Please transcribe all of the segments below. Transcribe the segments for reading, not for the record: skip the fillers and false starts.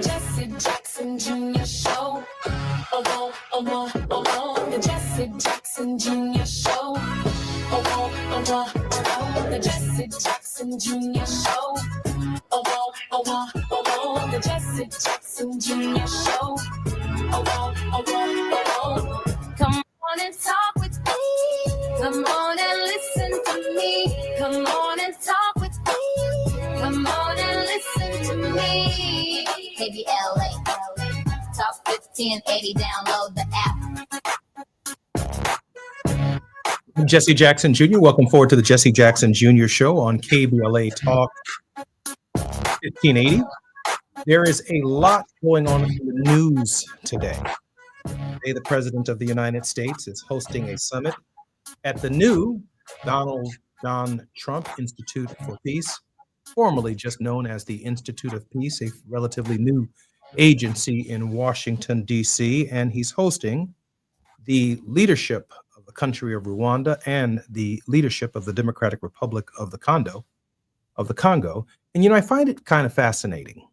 Jesse Jackson Jr. Show. The Jesse Jackson Jr. Show. The Jesse Jackson Jr. Show. The Jesse Jackson Jr. Show. Come on and talk with me. Come on and listen to me. Come on and talk with me. Come on and listen to me. KBLA, Talk 1580, download the app. Jesse Jackson Jr. Welcome forward to the Jesse Jackson Jr. Show on KBLA Talk 1580. There is a lot going on in the news today. Today, the President of the United States is hosting a summit at the new Donald John Trump Institute for Peace, formerly just known as the Institute of Peace, a relatively new agency in Washington, D.C., and he's hosting the leadership of the country of Rwanda and the leadership of the Democratic Republic of the Congo. And, I find it kind of fascinating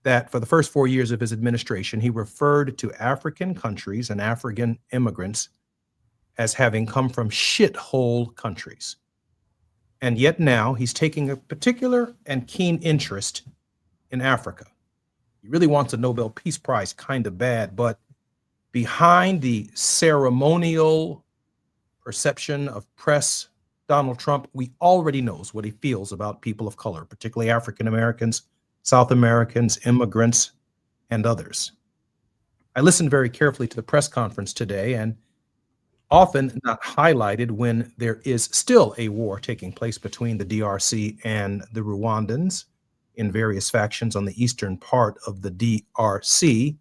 that for the first 4 years of his administration, he referred to African countries and African immigrants as having come from shithole countries. And yet now he's taking a particular and keen interest in Africa. He really wants a Nobel Peace Prize kind of bad, but behind the ceremonial perception of press, Donald Trump, we already knows what he feels about people of color, particularly African Americans, South Americans, immigrants, and others. I listened very carefully to the press conference today, and often not highlighted when there is still a war taking place between the DRC and the Rwandans in various factions on the eastern part of the DRC,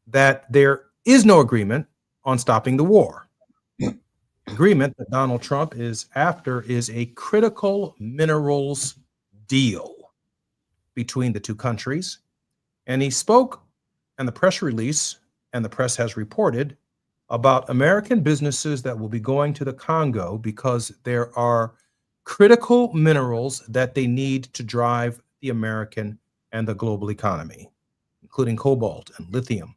that there is no agreement on stopping the war. The agreement that Donald Trump is after is a critical minerals deal between the two countries. And he spoke, and the press release, and the press has reported, about American businesses that will be going to the Congo because there are critical minerals that they need to drive the American and the global economy, including cobalt and lithium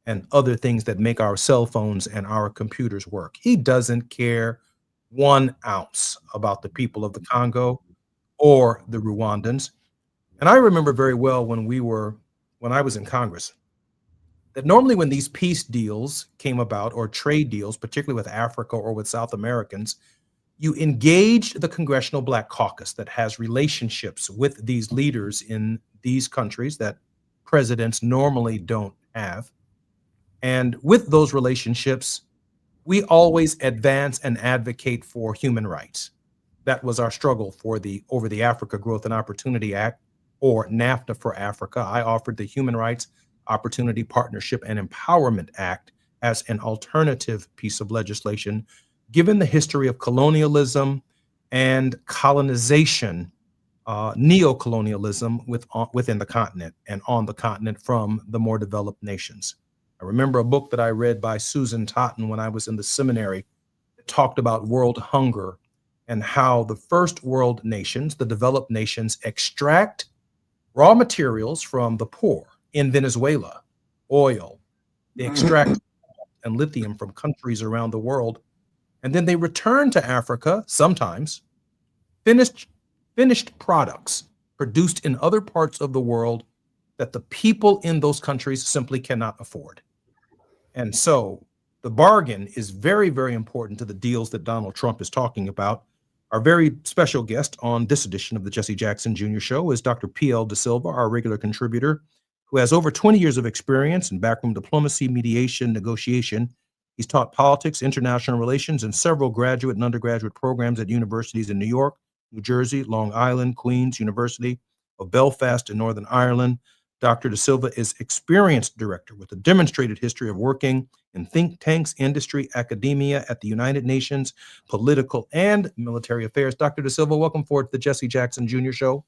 and other things that make our cell phones and our computers work. He doesn't care 1 ounce about the people of the Congo or the Rwandans. And I remember very well when I was in Congress, that normally when these peace deals came about or trade deals, particularly with Africa or with South Americans, you engaged the Congressional Black Caucus that has relationships with these leaders in these countries that presidents normally don't have. And with those relationships, we always advance and advocate for human rights. That was our struggle over the Africa Growth and Opportunity Act, or NAFTA for Africa. I offered the Human Rights Opportunity Partnership and Empowerment Act as an alternative piece of legislation, given the history of colonialism and colonization, neocolonialism within the continent and on the continent from the more developed nations. I remember a book that I read by Susan Totten when I was in the seminary that talked about world hunger and how the first world nations, the developed nations, extract raw materials from the poor. In Venezuela, oil, they extract and lithium from countries around the world, and then they return to Africa, sometimes, finished products produced in other parts of the world that the people in those countries simply cannot afford. And so the bargain is very, very important to the deals that Donald Trump is talking about. Our very special guest on this edition of the Jesse Jackson Jr. Show is Dr. P.L. De Silva, our regular contributor, who has over 20 years of experience in backroom diplomacy, mediation, negotiation. He's taught politics, international relations, and several graduate and undergraduate programs at universities in New York, New Jersey, Long Island, Queen's University of Belfast in Northern Ireland. Dr. De Silva is experienced director with a demonstrated history of working in think tanks, industry, academia, at the United Nations, political and military affairs. Dr. De Silva, welcome forward to the Jesse Jackson Jr. Show.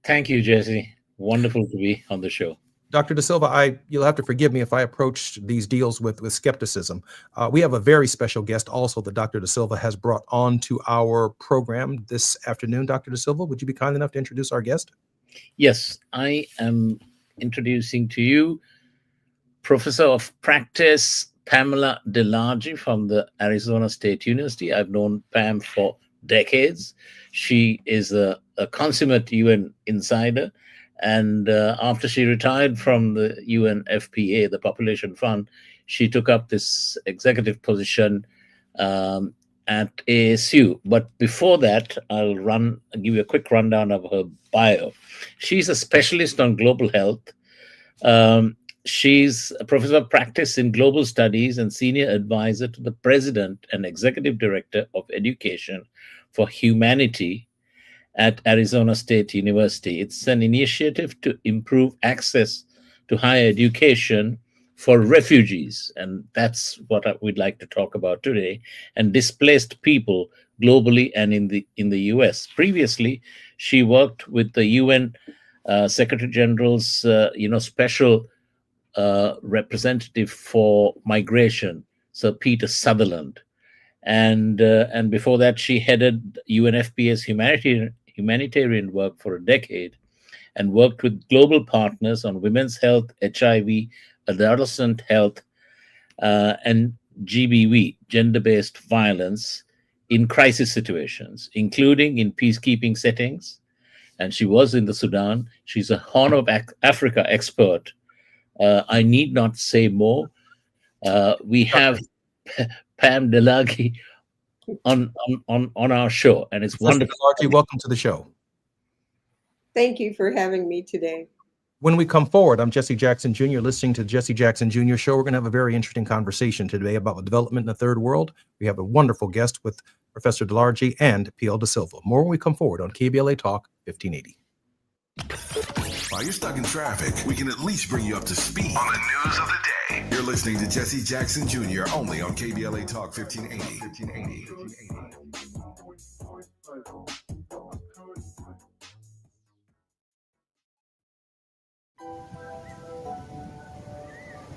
Thank you, Jesse. Wonderful to be on the show. Dr. De Silva, you'll have to forgive me if I approach these deals with skepticism. We have a very special guest also that Dr. De Silva has brought on to our program this afternoon. Dr. De Silva, would you be kind enough to introduce our guest? Yes, I am introducing to you Professor of Practice Pamela DeLargy from the Arizona State University. I've known Pam for decades. She is a consummate UN insider. And after she retired from the UNFPA, the Population Fund, she took up this executive position at ASU. But before that, I'll give you a quick rundown of her bio. She's a specialist on global health. She's a professor of practice in global studies and senior advisor to the president and executive director of education for humanity at Arizona State University. It's an initiative to improve access to higher education for refugees, and that's what we'd like to talk about today, and displaced people globally and in the US. Previously, she worked with the UN Secretary General's special representative for migration, Sir Peter Sutherland, and before that, she headed UNFPA's humanitarian work for a decade and worked with global partners on women's health, HIV, adolescent health, and GBV, gender-based violence, in crisis situations, including in peacekeeping settings. And she was in the Sudan. She's a Horn of Africa expert. I need not say more. We have Pam DeLargy on our show, and it's wonderful. DeLargy, welcome to the show. Thank you for having me today. When we come forward, I'm Jesse Jackson Jr., listening to the Jesse Jackson Jr. Show. We're going to have a very interesting conversation today about development in the third world. We have a wonderful guest with Professor DeLargy and P.L. De Silva. More when we come forward on KBLA Talk 1580. While you're stuck in traffic, we can at least bring you up to speed on the news of the day. You're listening to Jesse Jackson Jr. only on KBLA Talk 1580.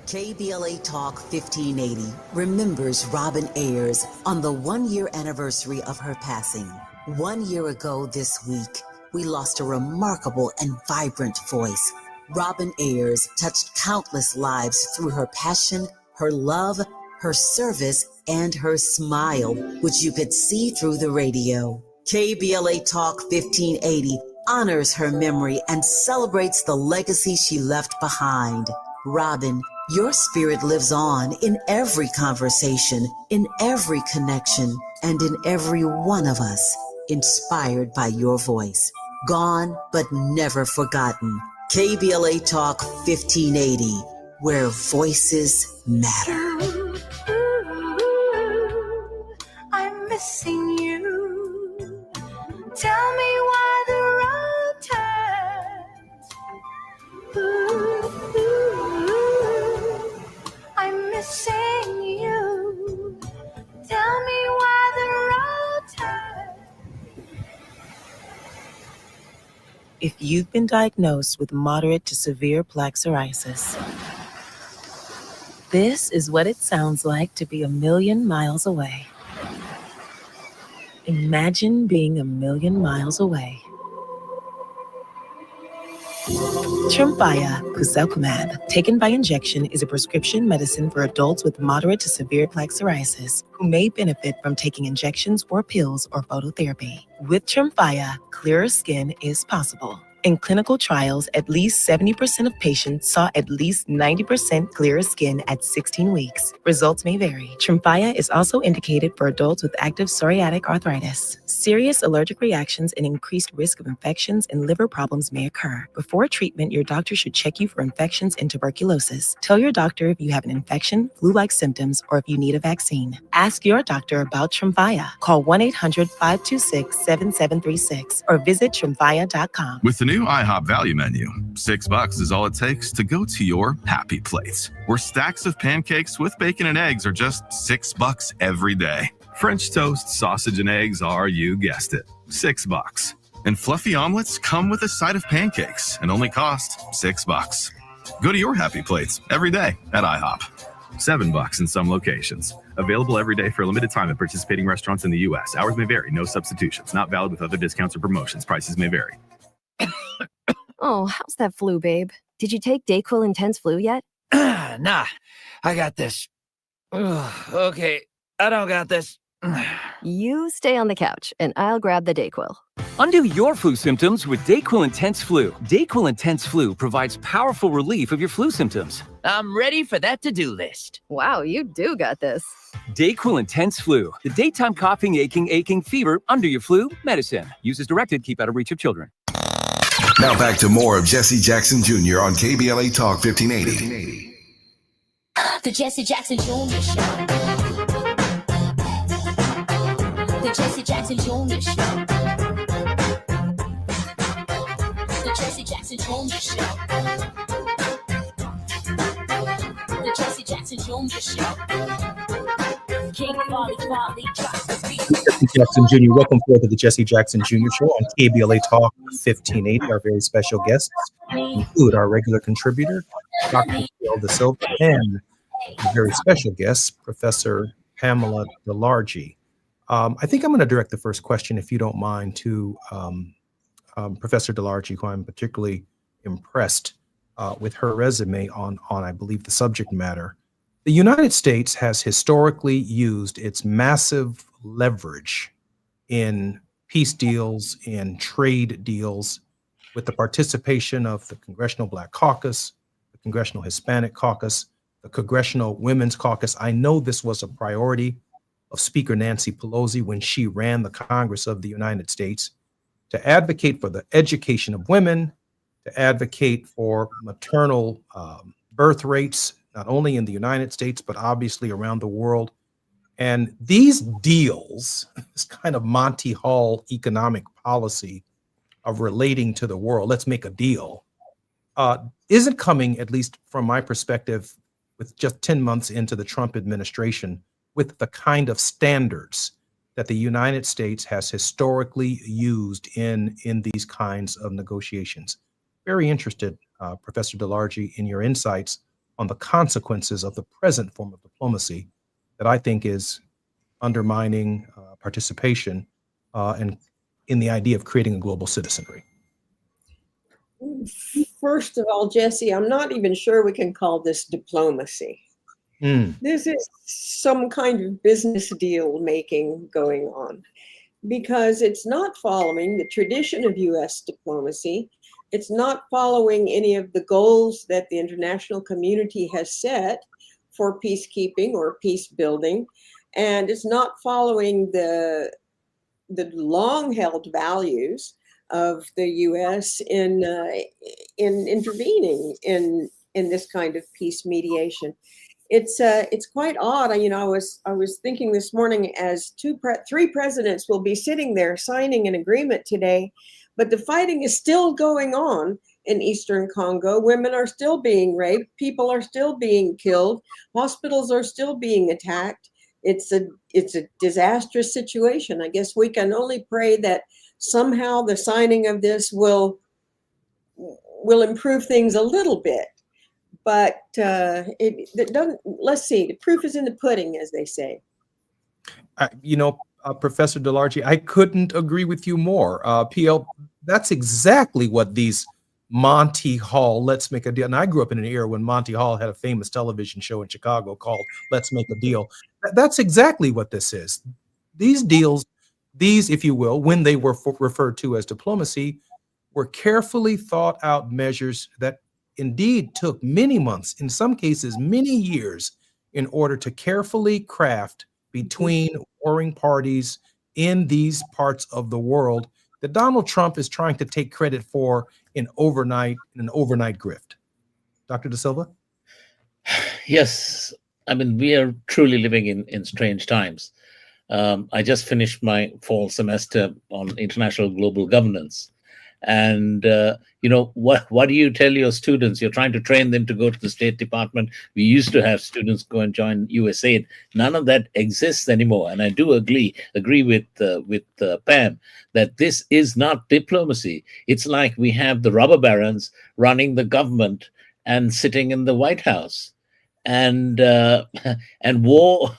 KBLA Talk 1580 remembers Robin Ayers on the 1-year anniversary of her passing. 1 year ago this week, we lost a remarkable and vibrant voice. Robin Ayers touched countless lives through her passion, her love, her service, and her smile, which you could see through the radio. KBLA Talk 1580 honors her memory and celebrates the legacy she left behind. Robin, your spirit lives on in every conversation, in every connection, and in every one of us, inspired by your voice. Gone, but never forgotten. KBLA Talk 1580, where voices matter. I'm missing you. Tell me why the road turns. I'm missing you. Tell me why the road turns. If you've been diagnosed with moderate to severe plaque psoriasis, this is what it sounds like to be 1,000,000 miles away. Imagine being 1,000,000 miles away. Tremfya guselkumab, taken by injection, is a prescription medicine for adults with moderate to severe plaque psoriasis who may benefit from taking injections or pills or phototherapy. With Tremfya, clearer skin is possible. In clinical trials, at least 70% of patients saw at least 90% clearer skin at 16 weeks. Results may vary. Tremfya is also indicated for adults with active psoriatic arthritis. Serious allergic reactions and increased risk of infections and liver problems may occur. Before treatment, your doctor should check you for infections and tuberculosis. Tell your doctor if you have an infection, flu-like symptoms, or if you need a vaccine. Ask your doctor about Tremfya. Call 1-800-526-7736 or visit tremfya.com. With the new IHOP value menu, $6 is all it takes to go to your happy place, where stacks of pancakes with bacon and eggs are just $6 every day. French toast, sausage, and eggs are, you guessed it, $6. And fluffy omelets come with a side of pancakes and only cost $6. Go to your happy plates every day at IHOP. $7 in some locations. Available every day for a limited time at participating restaurants in the U.S. Hours may vary. No substitutions. Not valid with other discounts or promotions. Prices may vary. Oh, how's that flu, babe? Did you take DayQuil Intense Flu yet? Nah, I got this. Ugh, okay, I don't got this. You stay on the couch, and I'll grab the DayQuil. Undo your flu symptoms with DayQuil Intense Flu. DayQuil Intense Flu provides powerful relief of your flu symptoms. I'm ready for that to-do list. Wow, you do got this. DayQuil Intense Flu, the daytime coughing, aching, fever, under your flu medicine. Use as directed, keep out of reach of children. Now back to more of Jesse Jackson Jr. on KBLA Talk 1580. The Jesse Jackson Jr. Show. The Jesse Jackson Jr. Show. The Jesse Jackson Jr. Show. The Jesse Jackson Jr. Show. King Volley drops the beat. Jesse Jackson Jr. Welcome forward to the Jesse Jackson Jr. Show on KBLA Talk 1580. Our very special guests include our regular contributor, Dr. Michelle Da Silva, and a very special guest, Professor Pamela DeLargy. I think I'm going to direct the first question, if you don't mind, to Professor DeLargy, who I'm particularly impressed with her resume on, I believe, the subject matter. The United States has historically used its massive leverage in peace deals, in trade deals, with the participation of the Congressional Black Caucus, the Congressional Hispanic Caucus, the Congressional Women's Caucus. I know this was a priority of Speaker Nancy Pelosi when she ran the Congress of the United States, to advocate for the education of women, to advocate for maternal birth rates, not only in the United States, but obviously around the world. And these deals, this kind of Monty Hall economic policy of relating to the world, let's make a deal, isn't coming, at least from my perspective, with just 10 months into the Trump administration, with the kind of standards that the United States has historically used in these kinds of negotiations. Very interested, Professor DeLargy, in your insights on the consequences of the present form of diplomacy that I think is undermining participation and in the idea of creating a global citizenry? First of all, Jesse, I'm not even sure we can call this diplomacy. This is some kind of business deal making going on, because it's not following the tradition of U.S. diplomacy. It's not following any of the goals that the international community has set for peacekeeping or peace building. And it's not following the long-held values of the U.S. in intervening in this kind of peace mediation. It's quite odd. I was thinking this morning, as three presidents will be sitting there signing an agreement today, but the fighting is still going on in Eastern Congo. Women are still being raped. People are still being killed. Hospitals are still being attacked. It's a disastrous situation. I guess we can only pray that somehow the signing of this will improve things a little bit. But it doesn't. Let's see. The proof is in the pudding, as they say. Professor DeLarge, I couldn't agree with you more. PL, that's exactly what these Monty Hall, Let's Make a Deal. And I grew up in an era when Monty Hall had a famous television show in Chicago called Let's Make a Deal. That's exactly what this is. These deals, if you will, when they were referred to as diplomacy, were carefully thought out measures that indeed took many months, in some cases many years, in order to carefully craft between warring parties in these parts of the world that Donald Trump is trying to take credit for in an overnight grift. Dr. De Silva? Yes, we are truly living in strange times. I just finished my fall semester on international global governance. And, what do you tell your students? You're trying to train them to go to the State Department. We used to have students go and join USAID. None of that exists anymore. And I do agree with Pam that this is not diplomacy. It's like we have the robber barons running the government and sitting in the White House. And war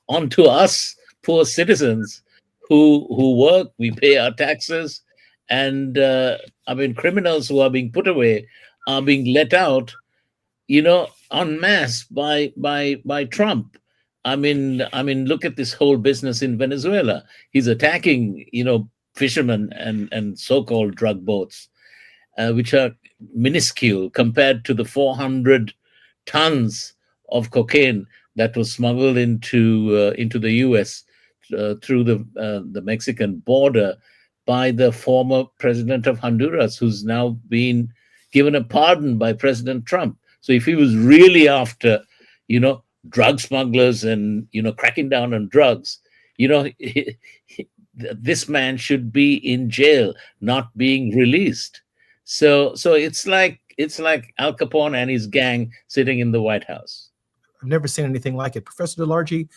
onto us, poor citizens who work, we pay our taxes. And criminals who are being put away are being let out, en masse by Trump. Look at this whole business in Venezuela. He's attacking, fishermen and so-called drug boats, which are minuscule compared to the 400 tons of cocaine that was smuggled into the U.S. Through the Mexican border by the former president of Honduras, who's now been given a pardon by President Trump. So if he was really after, drug smugglers and, cracking down on drugs, this man should be in jail, not being released. So it's like Al Capone and his gang sitting in the White House. I've never seen anything like it. Professor DeLarge,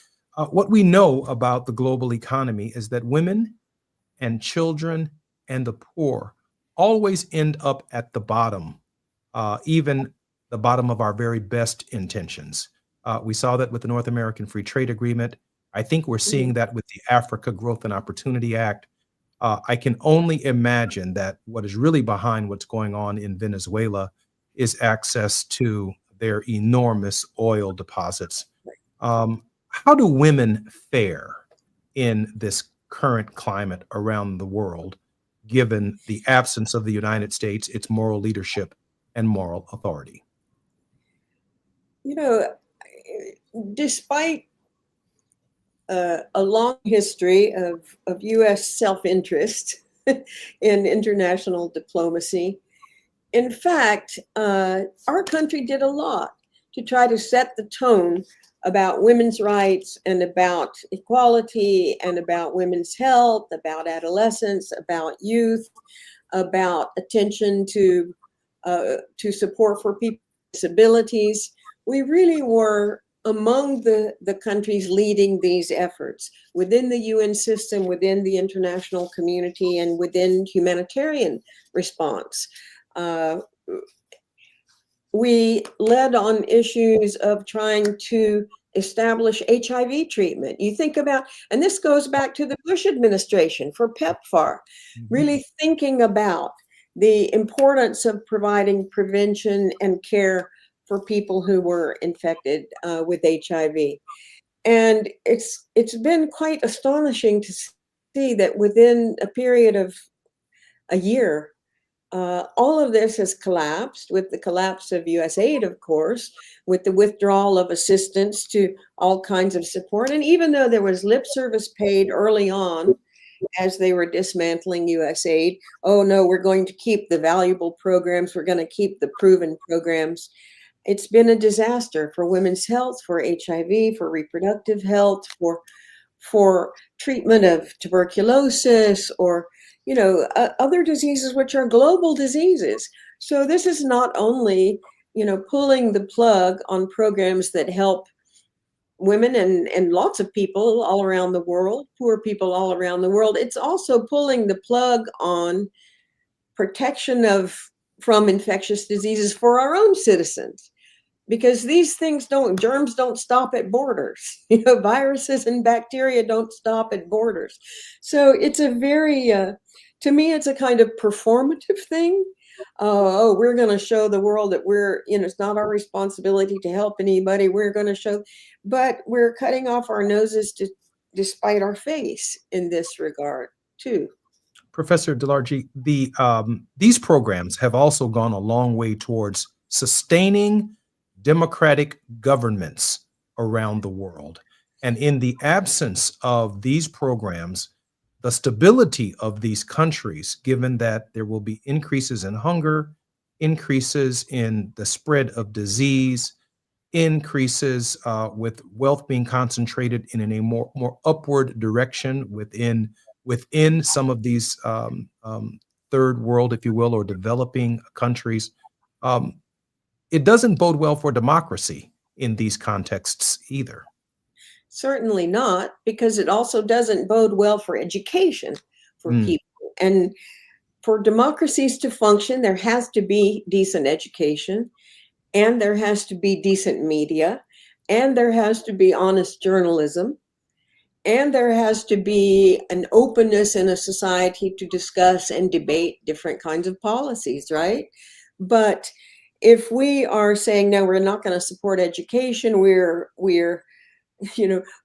what we know about the global economy is that women and children and the poor always end up at the bottom, even the bottom of our very best intentions. We saw that with the North American Free Trade Agreement. I think we're seeing that with the Africa Growth and Opportunity Act. I can only imagine that what is really behind what's going on in Venezuela is access to their enormous oil deposits. How do women fare in this current climate around the world, given the absence of the United States, its moral leadership and moral authority? Despite a long history of U.S. self-interest in international diplomacy, in fact, our country did a lot to try to set the tone about women's rights and about equality and about women's health, about adolescence, about youth, about attention to support for people with disabilities. We really were among the countries leading these efforts within the UN system, within the international community, and within humanitarian response. We led on issues of trying to establish HIV treatment. You think about, and this goes back to the Bush administration for PEPFAR, really thinking about the importance of providing prevention and care for people who were infected with HIV. And it's been quite astonishing to see that within a period of a year, all of this has collapsed with the collapse of USAID, of course, with the withdrawal of assistance to all kinds of support. And even though there was lip service paid early on as they were dismantling USAID, oh no, we're going to keep the valuable programs, we're going to keep the proven programs. It's been a disaster for women's health, for HIV, for reproductive health, for treatment of tuberculosis, or other diseases which are global diseases. So this is not only, pulling the plug on programs that help women and lots of people all around the world, poor people all around the world. It's also pulling the plug on protection from infectious diseases for our own citizens. Because these things germs don't stop at borders. Viruses and bacteria don't stop at borders. So it's a very, to me, it's a kind of performative thing. We're going to show the world that it's not our responsibility to help anybody. We're going to show, but we're cutting off our noses despite our face in this regard too. Professor DeLargy, these programs have also gone a long way towards sustaining democratic governments around the world. And in the absence of these programs, the stability of these countries, given that there will be increases in hunger, increases in the spread of disease, increases with wealth being concentrated in a more upward direction within some of these third world, if you will, or developing countries, it doesn't bode well for democracy in these contexts either. Certainly not, because it also doesn't bode well for education for people. And for democracies to function, there has to be decent education, and there has to be decent media, and there has to be honest journalism, and there has to be an openness in a society to discuss and debate different kinds of policies, right? But if we are saying, no, we're not going to support education, we're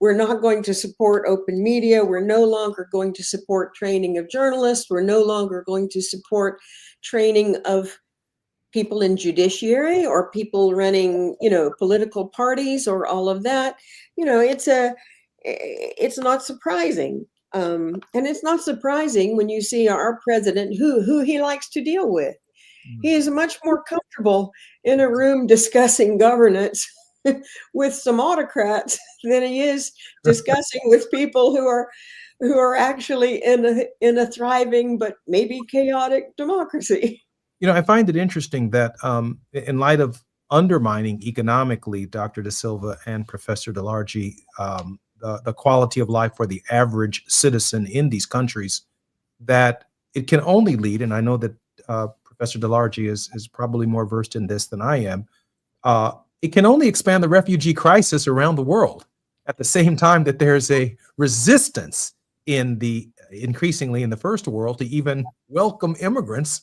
not going to support open media, we're no longer going to support training of journalists, we're no longer going to support training of people in judiciary or people running, political parties or all of that, it's not surprising. And it's not surprising when you see our president, who he likes to deal with. He is much more comfortable in a room discussing governance with some autocrats than he is discussing with people who are actually in a thriving but maybe chaotic democracy. I find it interesting that in light of undermining economically, Dr. De Silva and Professor DeLargy, the quality of life for the average citizen in these countries, that it can only lead, and I know that Professor DeLargy is probably more versed in this than I am, it can only expand the refugee crisis around the world at the same time that there's a resistance increasingly in the first world to even welcome immigrants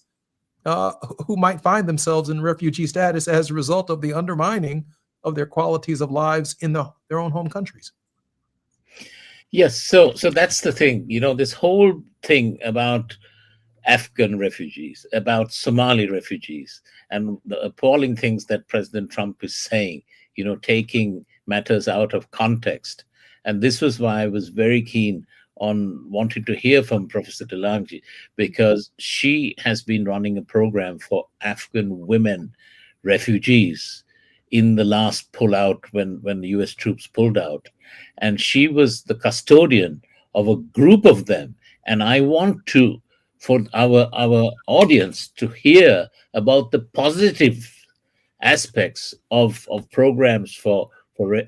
who might find themselves in refugee status as a result of the undermining of their qualities of lives in their own home countries. Yes, so that's the thing. This whole thing about Afghan refugees, about Somali refugees, and the appalling things that President Trump is saying, taking matters out of context. And this was why I was very keen on wanting to hear from Professor DeLargy, because she has been running a program for Afghan women refugees in the last pullout when the US troops pulled out. And she was the custodian of a group of them. And I want for our audience to hear about the positive aspects of programs for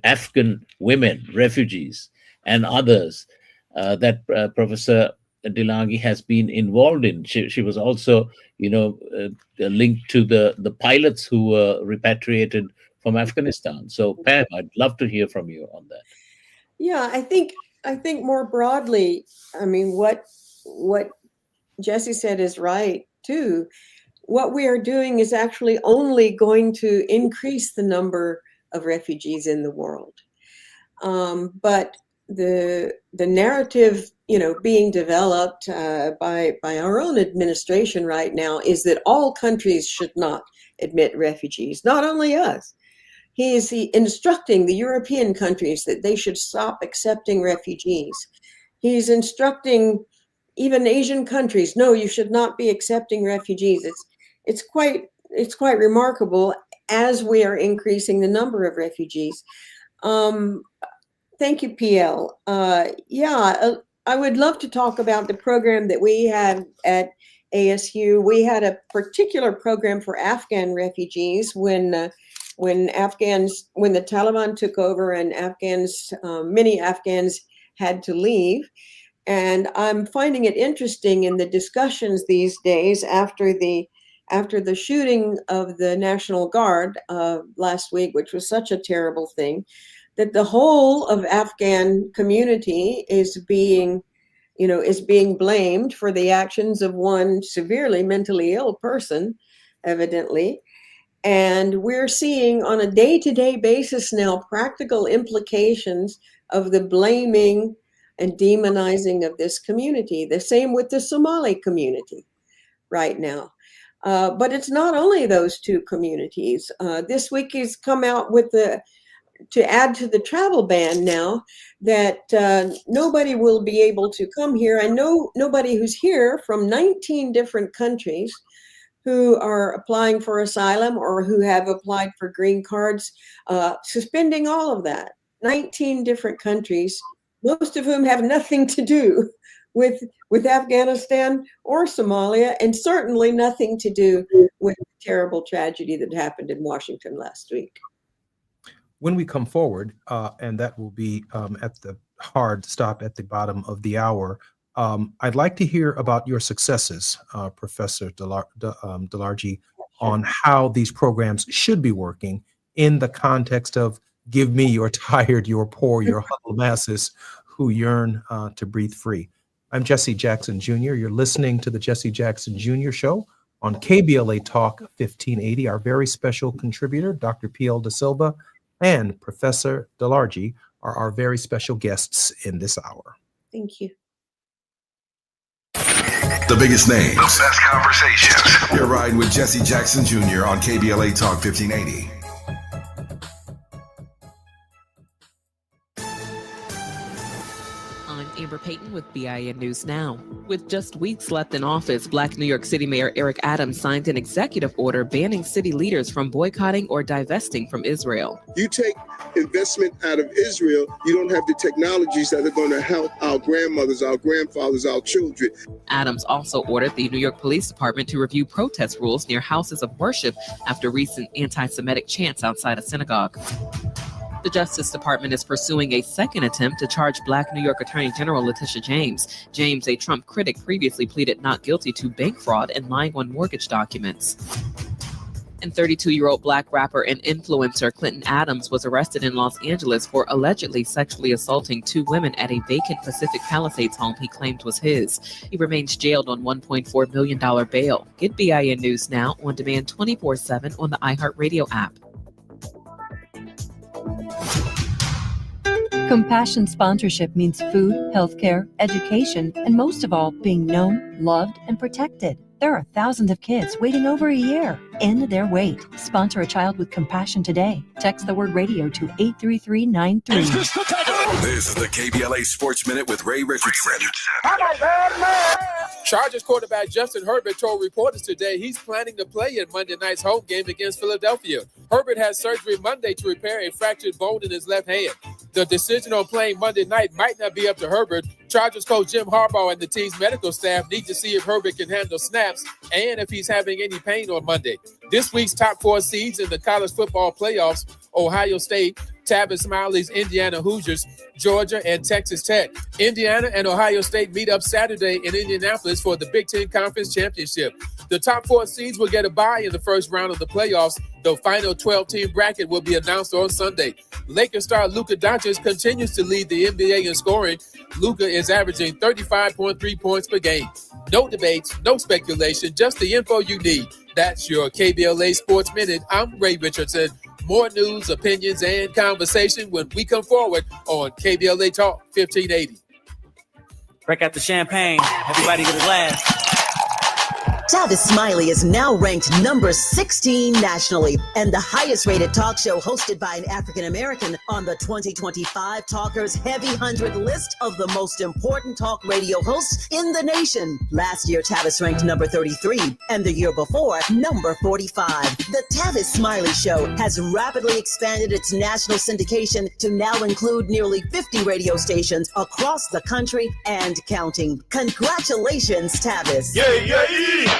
Afghan women, refugees, and others that Professor DeLargy has been involved in. She was also, linked to the pilots who were repatriated from Afghanistan. So, Pam, I'd love to hear from you on that. Yeah, I think more broadly, I mean, what Jesse said is right too. What we are doing is actually only going to increase the number of refugees in the world. But the narrative, being developed by our own administration right now is that all countries should not admit refugees, not only us. He is instructing the European countries that they should stop accepting refugees. He's instructing even Asian countries, no, you should not be accepting refugees. It's quite remarkable as we are increasing the number of refugees. Thank you, PL. I would love to talk about the program that we had at ASU. We had a particular program for Afghan refugees when the Taliban took over and many Afghans had to leave. And I'm finding it interesting in the discussions these days after the shooting of the National Guard last week, which was such a terrible thing, that the whole of Afghan community is being blamed for the actions of one severely mentally ill person, evidently. And we're seeing on a day-to-day basis now practical implications of the blaming and demonizing of this community. The same with the Somali community right now. But it's not only those two communities. This week he's come out with to add to the travel ban now that nobody will be able to come here. I know nobody who's here from 19 different countries who are applying for asylum or who have applied for green cards, suspending all of that. 19 different countries, most of whom have nothing to do with Afghanistan or Somalia, and certainly nothing to do with the terrible tragedy that happened in Washington last week. When we come forward, and that will be at the hard stop at the bottom of the hour, I'd like to hear about your successes, Professor Delargy, on how these programs should be working in the context of give me your tired, your poor, your huddled masses who yearn to breathe free. I'm Jesse Jackson Jr. You're listening to the Jesse Jackson Jr. Show on KBLA Talk 1580. Our very special contributor, Dr. P.L. De Silva, and Professor Delargy are our very special guests in this hour. Thank you. The biggest names, the best conversations. You're riding with Jesse Jackson Jr. on KBLA Talk 1580. I'm Amber Payton with BIN News Now. With just weeks left in office, Black New York City Mayor Eric Adams signed an executive order banning city leaders from boycotting or divesting from Israel. You take investment out of Israel, you don't have the technologies that are going to help our grandmothers, our grandfathers, our children. Adams also ordered the New York Police Department to review protest rules near houses of worship after recent anti-Semitic chants outside a synagogue. The Justice Department is pursuing a second attempt to charge Black New York Attorney General Letitia James. James, a Trump critic, previously pleaded not guilty to bank fraud and lying on mortgage documents. And 32-year-old Black rapper and influencer Clinton Adams was arrested in Los Angeles for allegedly sexually assaulting two women at a vacant Pacific Palisades home he claimed was his. He remains jailed on $1.4 million bail. Get BIN News Now on demand 24/7 on the iHeartRadio app. Compassion sponsorship means food, healthcare, education, and most of all, being known, loved, and protected. There are thousands of kids waiting over a year. End their wait. Sponsor a child with compassion today. Text the word radio to 83393. This is the KBLA Sports Minute with Ray Richardson. Chargers quarterback Justin Herbert told reporters today he's planning to play in Monday night's home game against Philadelphia. Herbert has surgery Monday to repair a fractured bone in his left hand. The decision on playing Monday night might not be up to Herbert. Chargers coach Jim Harbaugh and the team's medical staff need to see if Herbert can handle snaps and if he's having any pain on Monday. This week's top four seeds in the college football playoffs: Ohio State, Tavis Smiley's Indiana Hoosiers, Georgia, and Texas Tech. Indiana and Ohio State meet up Saturday in Indianapolis for the Big Ten Conference Championship. The top four seeds will get a bye in the first round of the playoffs. The final 12-team bracket will be announced on Sunday. Lakers star Luka Doncic continues to lead the NBA in scoring. Luka is averaging 35.3 points per game. No debates, no speculation, just the info you need. That's your KBLA Sports Minute. I'm Ray Richardson. More news, opinions, and conversation when we come forward on KBLA Talk 1580. Break out the champagne. Everybody get a glass. Tavis Smiley is now ranked number 16 nationally and the highest rated talk show hosted by an African American on the 2025 Talkers Heavy 100 list of the most important talk radio hosts in the nation. Last year, Tavis ranked number 33 and the year before, number 45. The Tavis Smiley Show has rapidly expanded its national syndication to now include nearly 50 radio stations across the country and counting. Congratulations, Tavis. Yeah.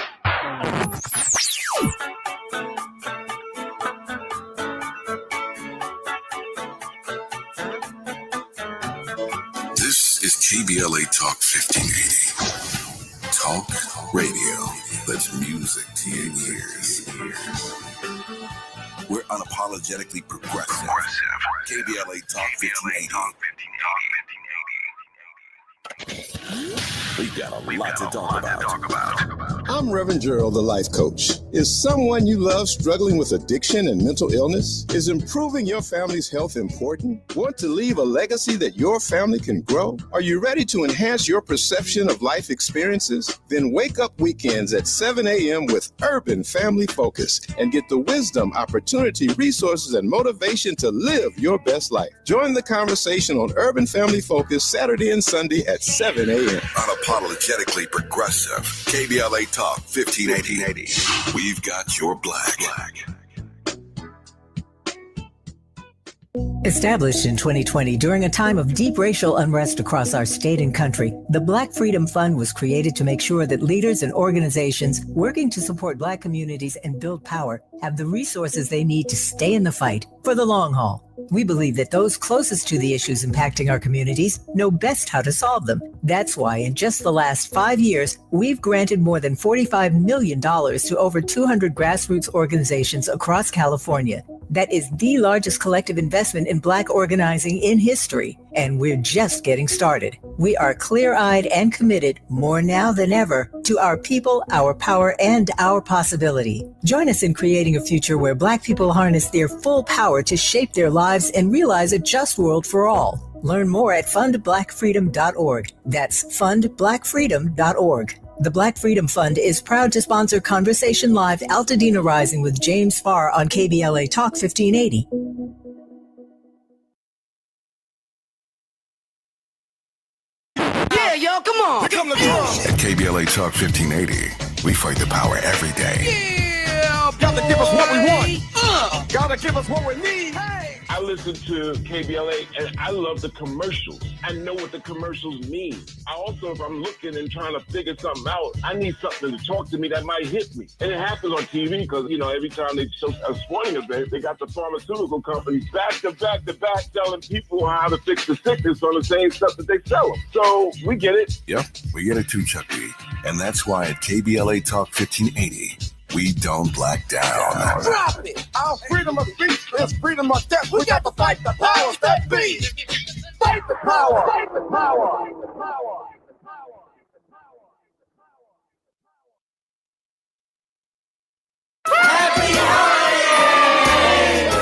This is KBLA Talk 1580. Talk radio that's music to your ears. We're unapologetically progressive. KBLA Talk 1580. We've got a lot to talk about. I'm Reverend Gerald, the life coach. Is someone you love struggling with addiction and mental illness? Is improving your family's health important? Want to leave a legacy that your family can grow? Are you ready to enhance your perception of life experiences? Then wake up weekends at 7 a.m. with Urban Family Focus and get the wisdom, opportunity, resources, and motivation to live your best life. Join the conversation on Urban Family Focus Saturday and Sunday at 7 a.m. Unapologetically progressive. KBLA Talk 1580. We've got your black. Established in 2020 during a time of deep racial unrest across our state and country, the Black Freedom Fund was created to make sure that leaders and organizations working to support Black communities and build power have the resources they need to stay in the fight for the long haul. We believe that those closest to the issues impacting our communities know best how to solve them. That's why in just the last 5 years, we've granted more than $45 million to over 200 grassroots organizations across California. That is the largest collective investment in Black organizing in history, and we're just getting started. We are clear-eyed and committed, more now than ever, to our people, our power, and our possibility. Join us in creating a future where Black people harness their full power to shape their lives and realize a just world for all. Learn more at fundblackfreedom.org. That's fundblackfreedom.org. The Black Freedom Fund is proud to sponsor Conversation Live Altadena Rising with James Farr on KBLA Talk 1580. Yeah, y'all, come on. Come on. At KBLA Talk 1580, we fight the power every day. Yeah, gotta give us what we want. Gotta give us what we need. Hey. I listen to KBLA and I love the commercials. I know what the commercials mean. I also, if I'm looking and trying to figure something out, I need something to talk to me that might hit me. And it happens on TV because, you know, every time they show a sporting event, they got the pharmaceutical companies back to back telling people how to fix the sickness on the same stuff that they sell them. So we get it. Yep, we get it too, Chuck B. And that's why at KBLA Talk 1580, we don't black down. Drop it! Our freedom of speech is freedom of death. We got to fight the powers that be. Fight the power! Fight the power!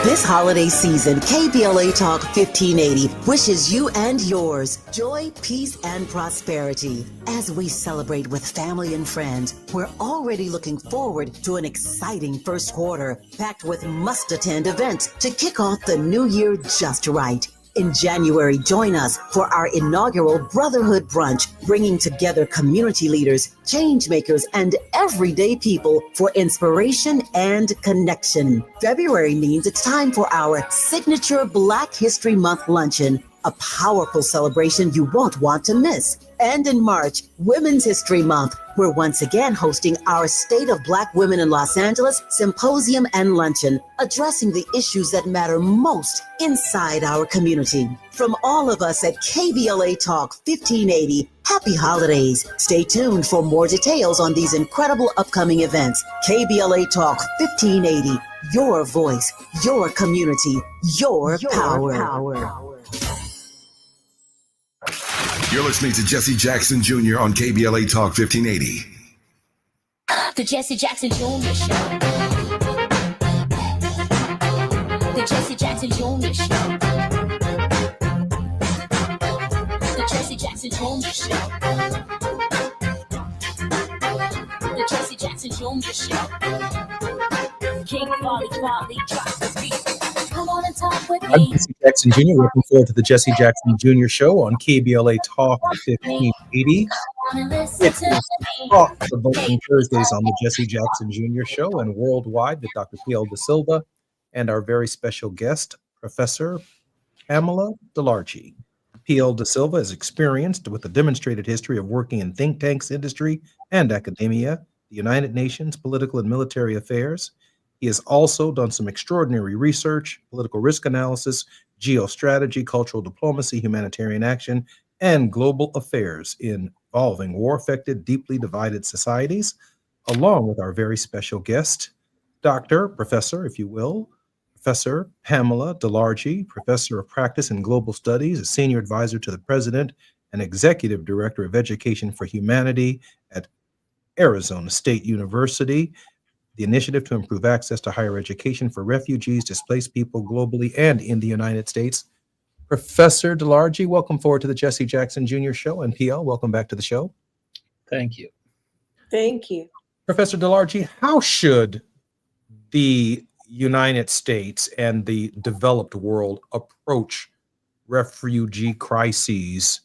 This holiday season, KBLA Talk 1580 wishes you and yours joy, peace, and prosperity. As we celebrate with family and friends, we're already looking forward to an exciting first quarter, packed with must-attend events to kick off the new year just right. In January, join us for our inaugural Brotherhood Brunch, bringing together community leaders, change makers, and everyday people for inspiration and connection. February means it's time for our signature Black History Month luncheon, a powerful celebration you won't want to miss. And in March, Women's History Month, we're once again hosting our State of Black Women in Los Angeles Symposium and Luncheon, addressing the issues that matter most inside our community. From all of us at KBLA Talk 1580, happy holidays. Stay tuned for more details on these incredible upcoming events. KBLA Talk 1580, Your voice, your community, your power. You're listening to Jesse Jackson Jr. on KBLA Talk 1580. The Jesse Jackson Jr. Show. The Jesse Jackson Jr. Show. The Jesse Jackson Jr. Show. The Jesse Jackson Jr. Show. King Folly drops the beat. Come on and talk with I'm me. Jesse Jackson Jr. Welcome forward to the Jesse Jackson Jr. Show on KBLA Talk 1580. It's Talk for both on Thursdays on the Jesse Jackson Jr. Show and worldwide with Dr. P.L. Da Silva and our very special guest, Professor Pamela DeLargy. P.L. Da Silva is experienced with a demonstrated history of working in think tanks, industry, and academia, the United Nations, political and military affairs. He has also done some extraordinary research, political risk analysis, geostrategy, cultural diplomacy, humanitarian action, and global affairs involving war-affected, deeply divided societies, along with our very special guest, Professor, if you will, Professor Pamela DeLargy, Professor of Practice and Global Studies, a Senior Advisor to the President and Executive Director of Education for Humanity at Arizona State University, the initiative to improve access to higher education for refugees, displaced people globally and in the United States. Professor DeLargy, welcome forward to the Jesse Jackson Jr. Show, and PL, welcome back to the show. Thank you. Thank you. Professor DeLargy, how should the United States and the developed world approach refugee crises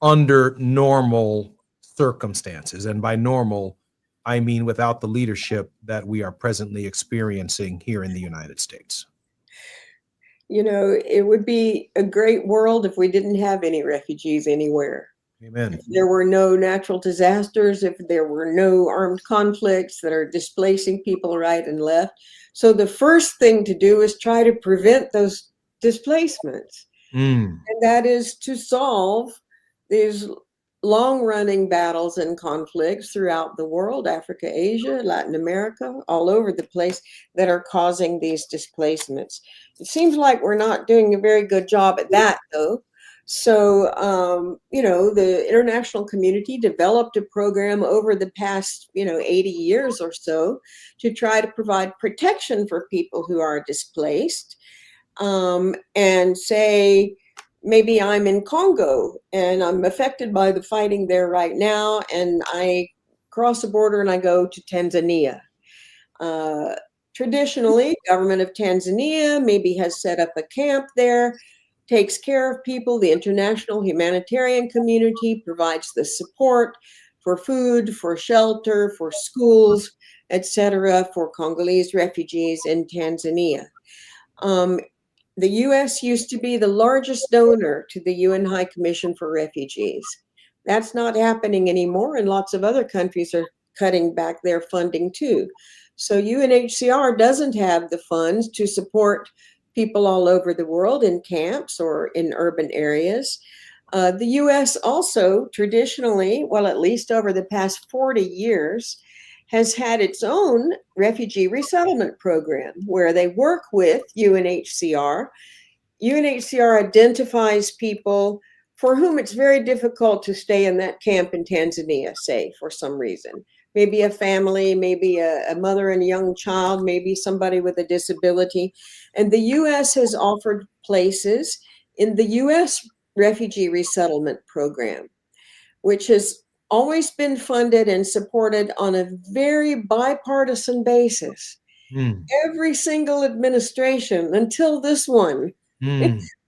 under normal circumstances? And by normal, I mean without the leadership that we are presently experiencing here in the United States. You know, it would be a great world if we didn't have any refugees anywhere. Amen. If there were no natural disasters, if there were no armed conflicts that are displacing people right and left. So the first thing to do is try to prevent those displacements. And that is to solve these long-running battles and conflicts throughout the world, Africa, Asia, Latin America, all over the place, that are causing these displacements. It seems like we're not doing a very good job at that, though. So, you know, the international community developed a program over the past, 80 years or so to try to provide protection for people who are displaced. And say, maybe I'm in Congo and I'm affected by the fighting there right now, and I cross the border and I go to Tanzania. Traditionally, government of Tanzania maybe has set up a camp there, takes care of people. The international humanitarian community provides the support for food, for shelter, for schools, etc., for Congolese refugees in Tanzania. The U.S. used to be the largest donor to the UN High Commission for Refugees. That's not happening anymore, and lots of other countries are cutting back their funding too. So UNHCR doesn't have the funds to support people all over the world in camps or in urban areas. The U.S. also traditionally, well, at least over the past 40 years, has had its own refugee resettlement program where they work with UNHCR. UNHCR identifies people for whom it's very difficult to stay in that camp in Tanzania, say, for some reason. Maybe a family, maybe a mother and a young child, maybe somebody with a disability. And the U.S. has offered places in the U.S. refugee resettlement program, which has always been funded and supported on a very bipartisan basis. Every single administration until this one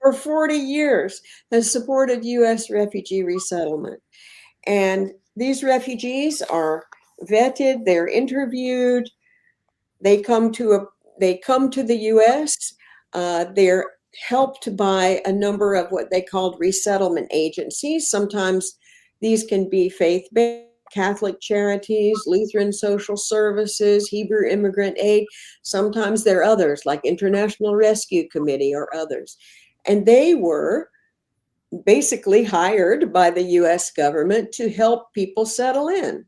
for 40 years has supported U.S. refugee resettlement. And these refugees are vetted, they're interviewed, they come to the U.S., they're helped by a number of what they called resettlement agencies. Sometimes these can be faith-based, Catholic Charities, Lutheran Social Services, Hebrew Immigrant Aid. Sometimes there are others like International Rescue Committee or others. And they were basically hired by the U.S. government to help people settle in.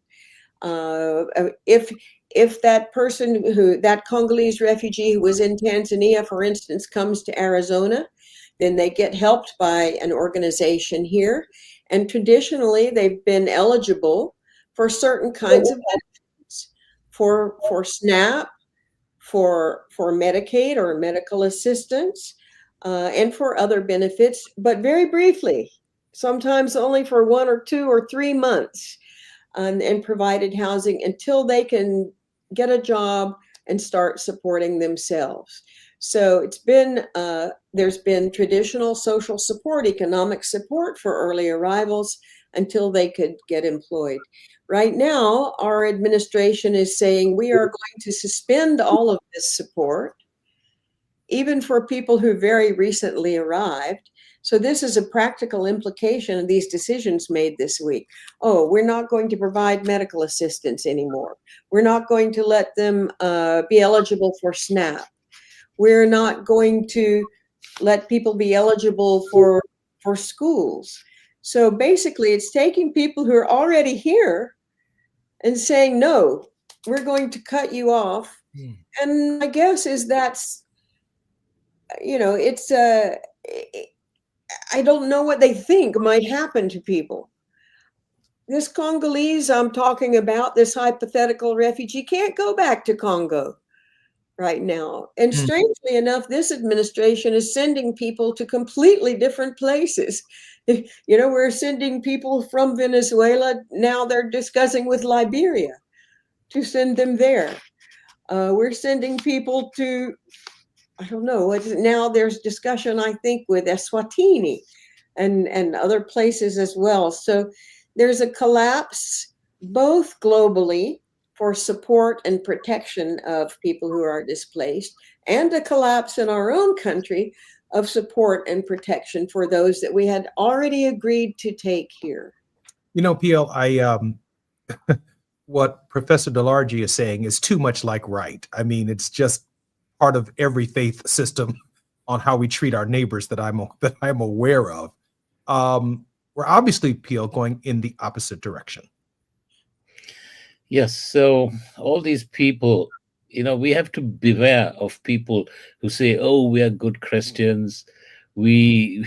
If if that that Congolese refugee who was in Tanzania, for instance, comes to Arizona, then they get helped by an organization here. And traditionally, they've been eligible for certain kinds of benefits, for SNAP, for Medicaid or medical assistance, and for other benefits, but very briefly, sometimes only for 1 or 2 or 3 months, and provided housing until they can get a job and start supporting themselves. So it's been, there's been traditional social support, economic support for early arrivals until they could get employed. Right now, our administration is saying we are going to suspend all of this support, even for people who very recently arrived. So this is a practical implication of these decisions made this week. Oh, we're not going to provide medical assistance anymore. We're not going to let them be eligible for SNAP. We're not going to let people be eligible for schools. So basically, it's taking people who are already here and saying, no, we're going to cut you off. And my guess is that's, it's I don't know what they think might happen to people. This Congolese I'm talking about, this hypothetical refugee, can't go back to Congo right now. And strangely enough, this administration is sending people to completely different places. We're sending people from Venezuela. Now they're discussing with Liberia to send them there. We're sending people to, I don't know, now there's discussion, I think, with Eswatini and other places as well. So there's a collapse both globally for support and protection of people who are displaced, and a collapse in our own country of support and protection for those that we had already agreed to take here. PL, what Professor DeLargy is saying is too much like right. I mean, it's just part of every faith system on how we treat our neighbors that I'm aware of. We're obviously, PL, going in the opposite direction. Yes. So all these people, we have to beware of people who say, "Oh, we are good Christians. We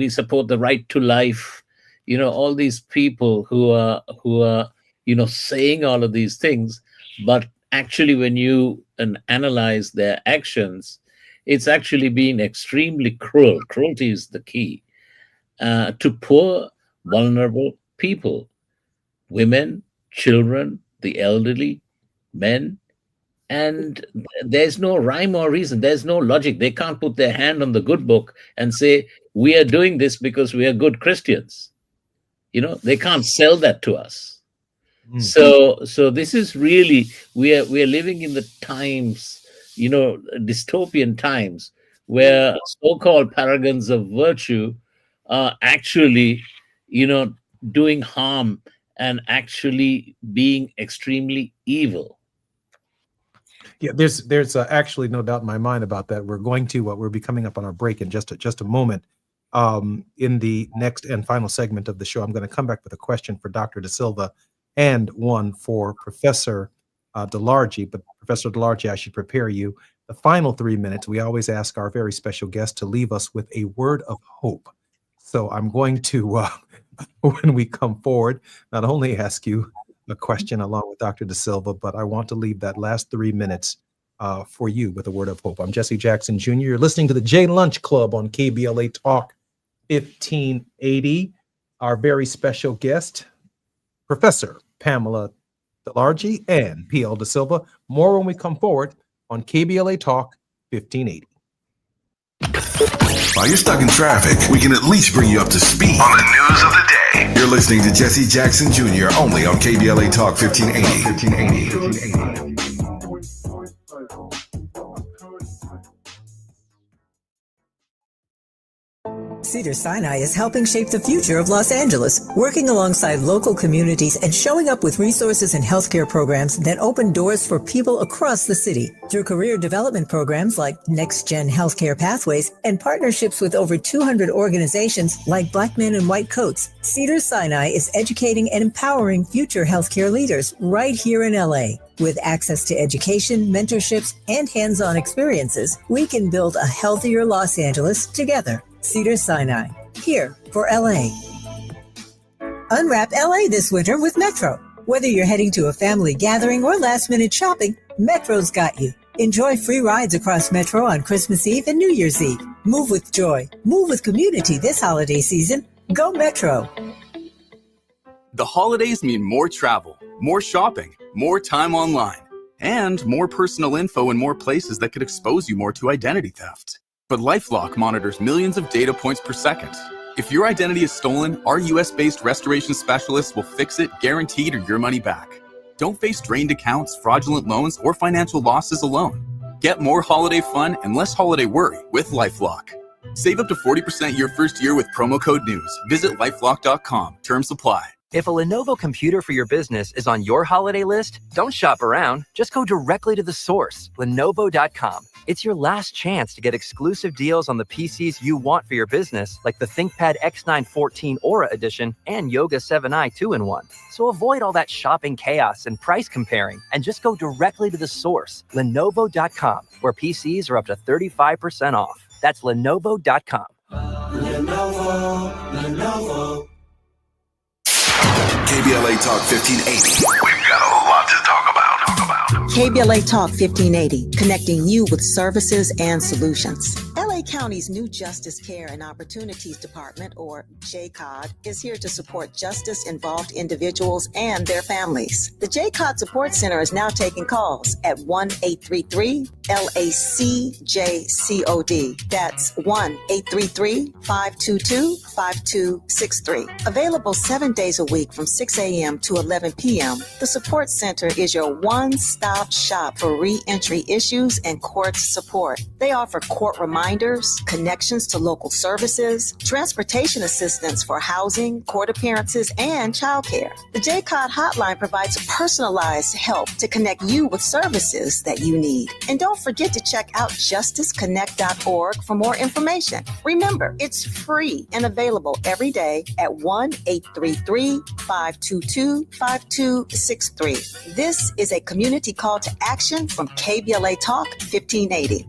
support the right to life." All these people who are saying all of these things, but actually, when you analyze their actions, it's actually being extremely cruel. Cruelty is the key to poor, vulnerable people, women, children, the elderly, men, and there's no rhyme or reason. There's no logic. They can't put their hand on the good book and say, we are doing this because we are good Christians. They can't sell that to us. So this is really, we are living in the times, dystopian times, where so-called paragons of virtue are actually, doing harm and actually being extremely evil. Yeah, there's actually no doubt in my mind about that. We'll be coming up on our break in just a moment. In the next and final segment of the show, I'm going to come back with a question for Dr. De Silva and one for Professor DeLargy. But Professor DeLargy, I should prepare you. The final 3 minutes, we always ask our very special guest to leave us with a word of hope. So I'm going to, when we come forward, not only ask you a question along with Dr. De Silva, but I want to leave that last 3 minutes for you with a word of hope. I'm Jesse Jackson Jr. You're listening to the J Lunch Club on KBLA Talk 1580. Our very special guest, Professor Pamela DeLargy and PL De Silva. More when we come forward on KBLA Talk 1580. While you're stuck in traffic, we can at least bring you up to speed on the news of the day. You're listening to Jesse Jackson Jr. only on KBLA Talk 1580. Cedars-Sinai is helping shape the future of Los Angeles, working alongside local communities and showing up with resources and healthcare programs that open doors for people across the city. Through career development programs like Next Gen Healthcare Pathways and partnerships with over 200 organizations like Black Men in White Coats, Cedars-Sinai is educating and empowering future healthcare leaders right here in LA. With access to education, mentorships, and hands-on experiences, we can build a healthier Los Angeles together. Cedars-Sinai, here for LA. Unwrap LA this winter with Metro. Whether you're heading to a family gathering or last-minute shopping, Metro's got you. Enjoy free rides across Metro on Christmas Eve and New Year's Eve. Move with joy. Move with community this holiday season. Go Metro. The holidays mean more travel, more shopping, more time online, and more personal info in more places that could expose you more to identity theft. But LifeLock monitors millions of data points per second. If your identity is stolen, our US-based restoration specialists will fix it, guaranteed, or your money back. Don't face drained accounts, fraudulent loans, or financial losses alone. Get more holiday fun and less holiday worry with LifeLock. Save up to 40% your first year with promo code NEWS. Visit lifelock.com. Terms apply. If a Lenovo computer for your business is on your holiday list, don't shop around. Just go directly to the source, Lenovo.com. It's your last chance to get exclusive deals on the PCs you want for your business, like the ThinkPad X9 14 Aura Edition and Yoga 7i 2-in-1. So avoid all that shopping chaos and price comparing, and just go directly to the source, Lenovo.com, where PCs are up to 35% off. That's Lenovo.com. Lenovo. KBLA Talk 1580. We've got a lot to talk about. KBLA Talk 1580, connecting you with services and solutions. LA County's new Justice Care and Opportunities Department, or JCOD, is here to support justice-involved individuals and their families. The JCOD Support Center is now taking calls at 1-833-LACJCOD. That's 1-833-522-5263. Available 7 days a week from 6 a.m. to 11 p.m., the Support Center is your one-stop shop for re-entry issues and court support. They offer court reminders, connections to local services, transportation assistance for housing, court appearances, and childcare. The JCOD hotline provides personalized help to connect you with services that you need. And don't forget to check out justiceconnect.org for more information. Remember, it's free and available every day at 1-833-522-5263. This is a community call to action from KBLA Talk 1580.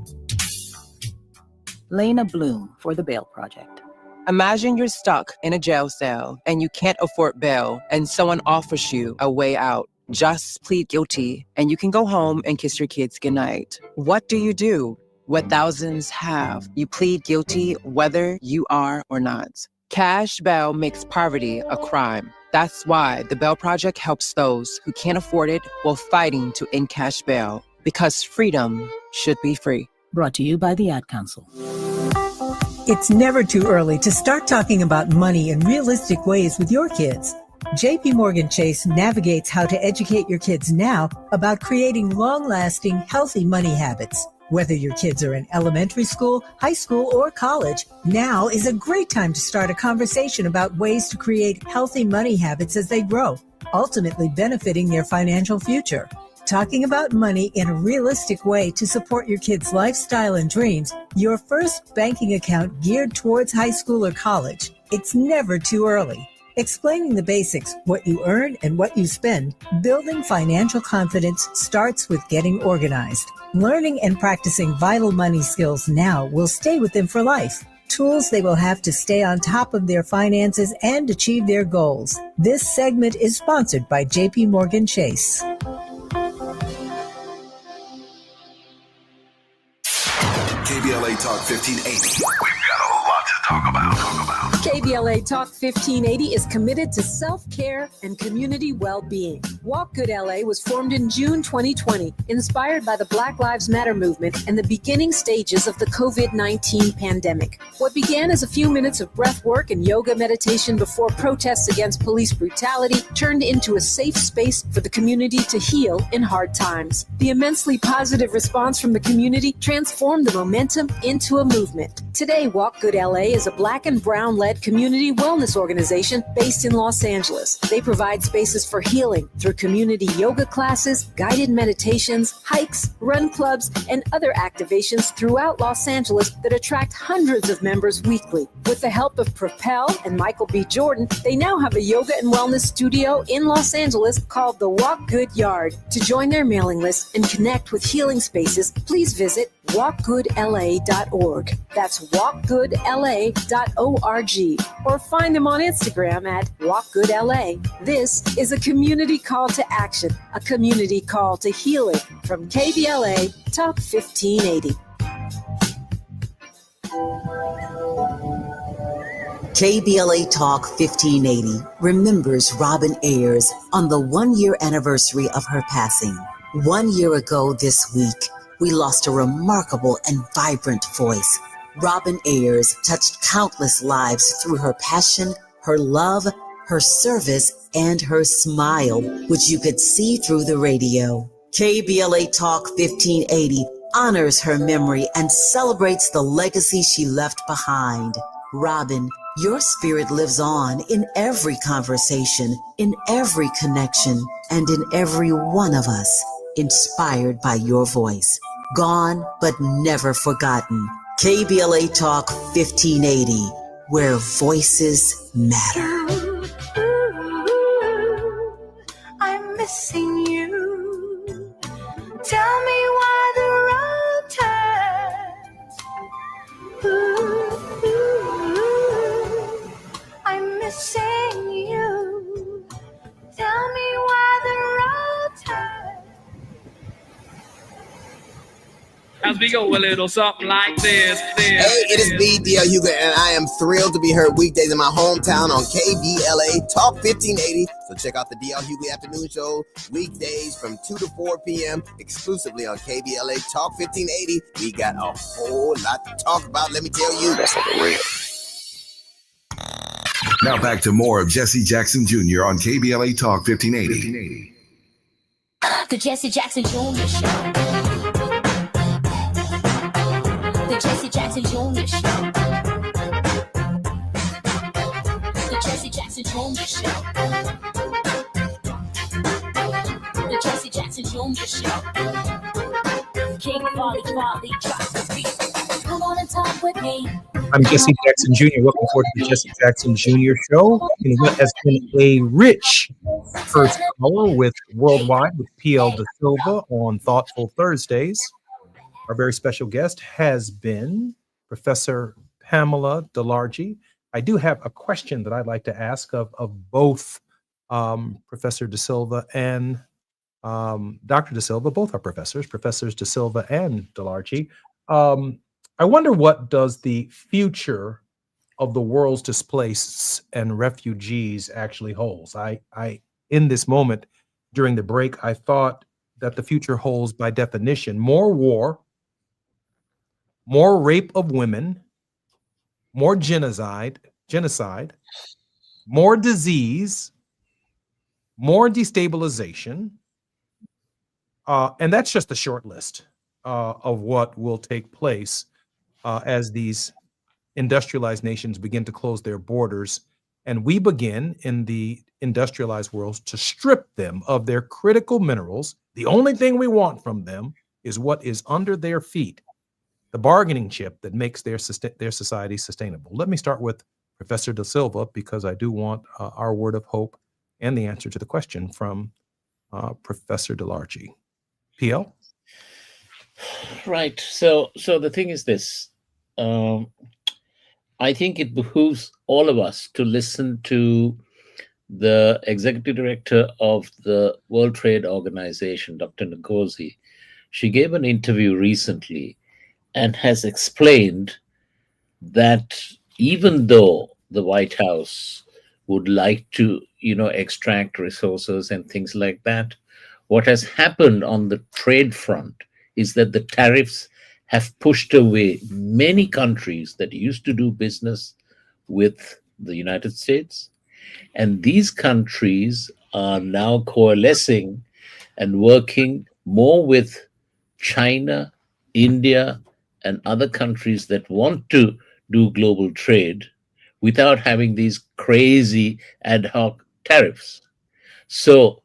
Lena Bloom for the Bail Project. Imagine you're stuck in a jail cell and you can't afford bail, and someone offers you a way out. Just plead guilty and you can go home and kiss your kids goodnight. What do? What thousands have. You plead guilty whether you are or not. Cash bail makes poverty a crime. That's why the Bail Project helps those who can't afford it while fighting to end cash bail, because freedom should be free. Brought to you by the Ad Council. It's never too early to start talking about money in realistic ways with your kids. JP Morgan Chase navigates how to educate your kids now about creating long-lasting, healthy money habits. Whether your kids are in elementary school, high school, or college, now is a great time to start a conversation about ways to create healthy money habits as they grow, ultimately benefiting their financial future. Talking about money in a realistic way to support your kids' lifestyle and dreams, your first banking account geared towards high school or college. It's never too early. Explaining the basics, what you earn and what you spend, building financial confidence starts with getting organized. Learning and practicing vital money skills now will stay with them for life. Tools they will have to stay on top of their finances and achieve their goals. This segment is sponsored by JP Morgan Chase. KBLA Talk 1580. We've got a lot to talk about. KBLA Talk 1580 is committed to self-care and community well-being. Walk Good LA was formed in June 2020, inspired by the Black Lives Matter movement and the beginning stages of the COVID-19 pandemic. What began as a few minutes of breath work and yoga meditation before protests against police brutality turned into a safe space for the community to heal in hard times. The immensely positive response from the community transformed the momentum into a movement. Today, Walk Good LA is a Black and Brown-led community wellness organization based in Los Angeles. They provide spaces for healing through community yoga classes, guided meditations, hikes, run clubs, and other activations throughout Los Angeles that attract hundreds of members weekly. With the help of Propel and Michael B. Jordan, they now have a yoga and wellness studio in Los Angeles called the Walk Good Yard. To join their mailing list and connect with healing spaces, please visit walkgoodla.org. That's walkgoodla.org. Or find them on Instagram at walkgoodla. This is a community call to action, a community call to healing from KBLA Talk 1580. KBLA Talk 1580 remembers Robin Ayers on the 1-year anniversary of her passing. 1 year ago this week, we lost a remarkable and vibrant voice. Robin Ayers touched countless lives through her passion, her love, her service, and her smile, which you could see through the radio. KBLA Talk 1580 honors her memory and celebrates the legacy she left behind. Robin, your spirit lives on in every conversation, in every connection, and in every one of us, inspired by your voice. Gone but never forgotten. KBLA Talk 1580, where voices matter. I'm missing you. Tell me why the road turns. I'm missing you. Tell me why the road turns. As we go a little something like this. Hey, it is me, D.L. Hugo, and I am thrilled to be heard weekdays in my hometown on KBLA Talk 1580. So check out the D.L. Hugo Afternoon Show weekdays from 2 to 4 p.m. exclusively on KBLA Talk 1580. We got a whole lot to talk about, let me tell you. That's on the real. Now back to more of Jesse Jackson Jr. on KBLA Talk 1580. The Jesse Jackson Jr. Show. The Jesse Jackson Jr. Show. The Jesse Jackson Jr. Show. The Jesse Jackson Jr. Show. King Volley drops the beat. Come on and talk with me. I'm Jesse Jackson Jr. Welcome forward to the Jesse Jackson Jr. Show. And what has been a rich first hour with Worldwide with PL De Silva on Thoughtful Thursdays. Our very special guest has been Professor Pamela DeLargy. I do have a question that I'd like to ask of both Professor De Silva and Dr. De Silva. Both are professors, Professors De Silva and DeLargy. I wonder, what does the future of the world's displaced and refugees actually holds? I in this moment during the break, I thought that the future holds, by definition, more war, more rape of women, more genocide, more disease, more destabilization, and that's just a short list of what will take place as these industrialized nations begin to close their borders, and we begin in the industrialized world to strip them of their critical minerals. The only thing we want from them is what is under their feet, the bargaining chip that makes their society sustainable. Let me start with Professor De Silva, because I do want our word of hope and the answer to the question from Professor DeLargy. PL? Right. So the thing is this. I think it behooves all of us to listen to the executive director of the World Trade Organization, Dr. Ngozi. She gave an interview recently and has explained that even though the White House would like to, extract resources and things like that. What has happened on the trade front is that the tariffs have pushed away many countries that used to do business with the United States. And these countries are now coalescing and working more with China, India, and other countries that want to do global trade without having these crazy ad hoc tariffs. So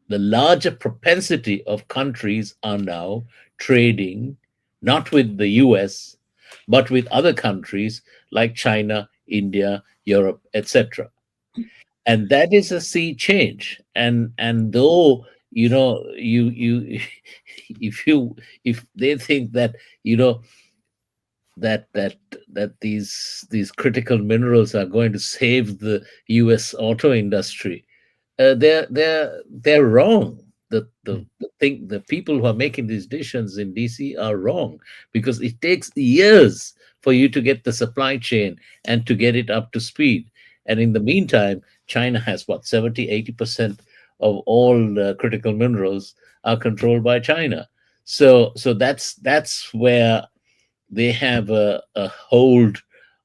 the larger propensity of countries are now trading not with the US, but with other countries like China, India, Europe, etc. And that is a sea change. And though, you if they think that, that these critical minerals are going to save the US auto industry, they're wrong. The people who are making these decisions in DC are wrong, because it takes years for you to get the supply chain and to get it up to speed. And in the meantime, China has 70-80% of all critical minerals are controlled by China. So that's where they have a hold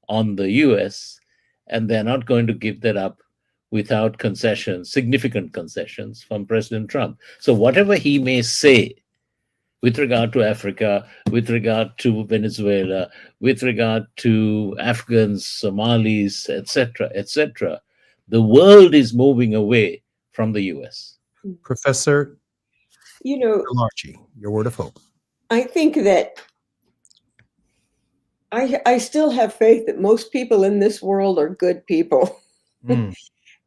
on the US, and they're not going to give that up without concessions, significant concessions from President Trump. So whatever he may say with regard to Africa, with regard to Venezuela, with regard to Afghans, Somalis, etc., the world is moving away from the US. Professor DeLarchi, your word of hope. I think that I still have faith that most people in this world are good people.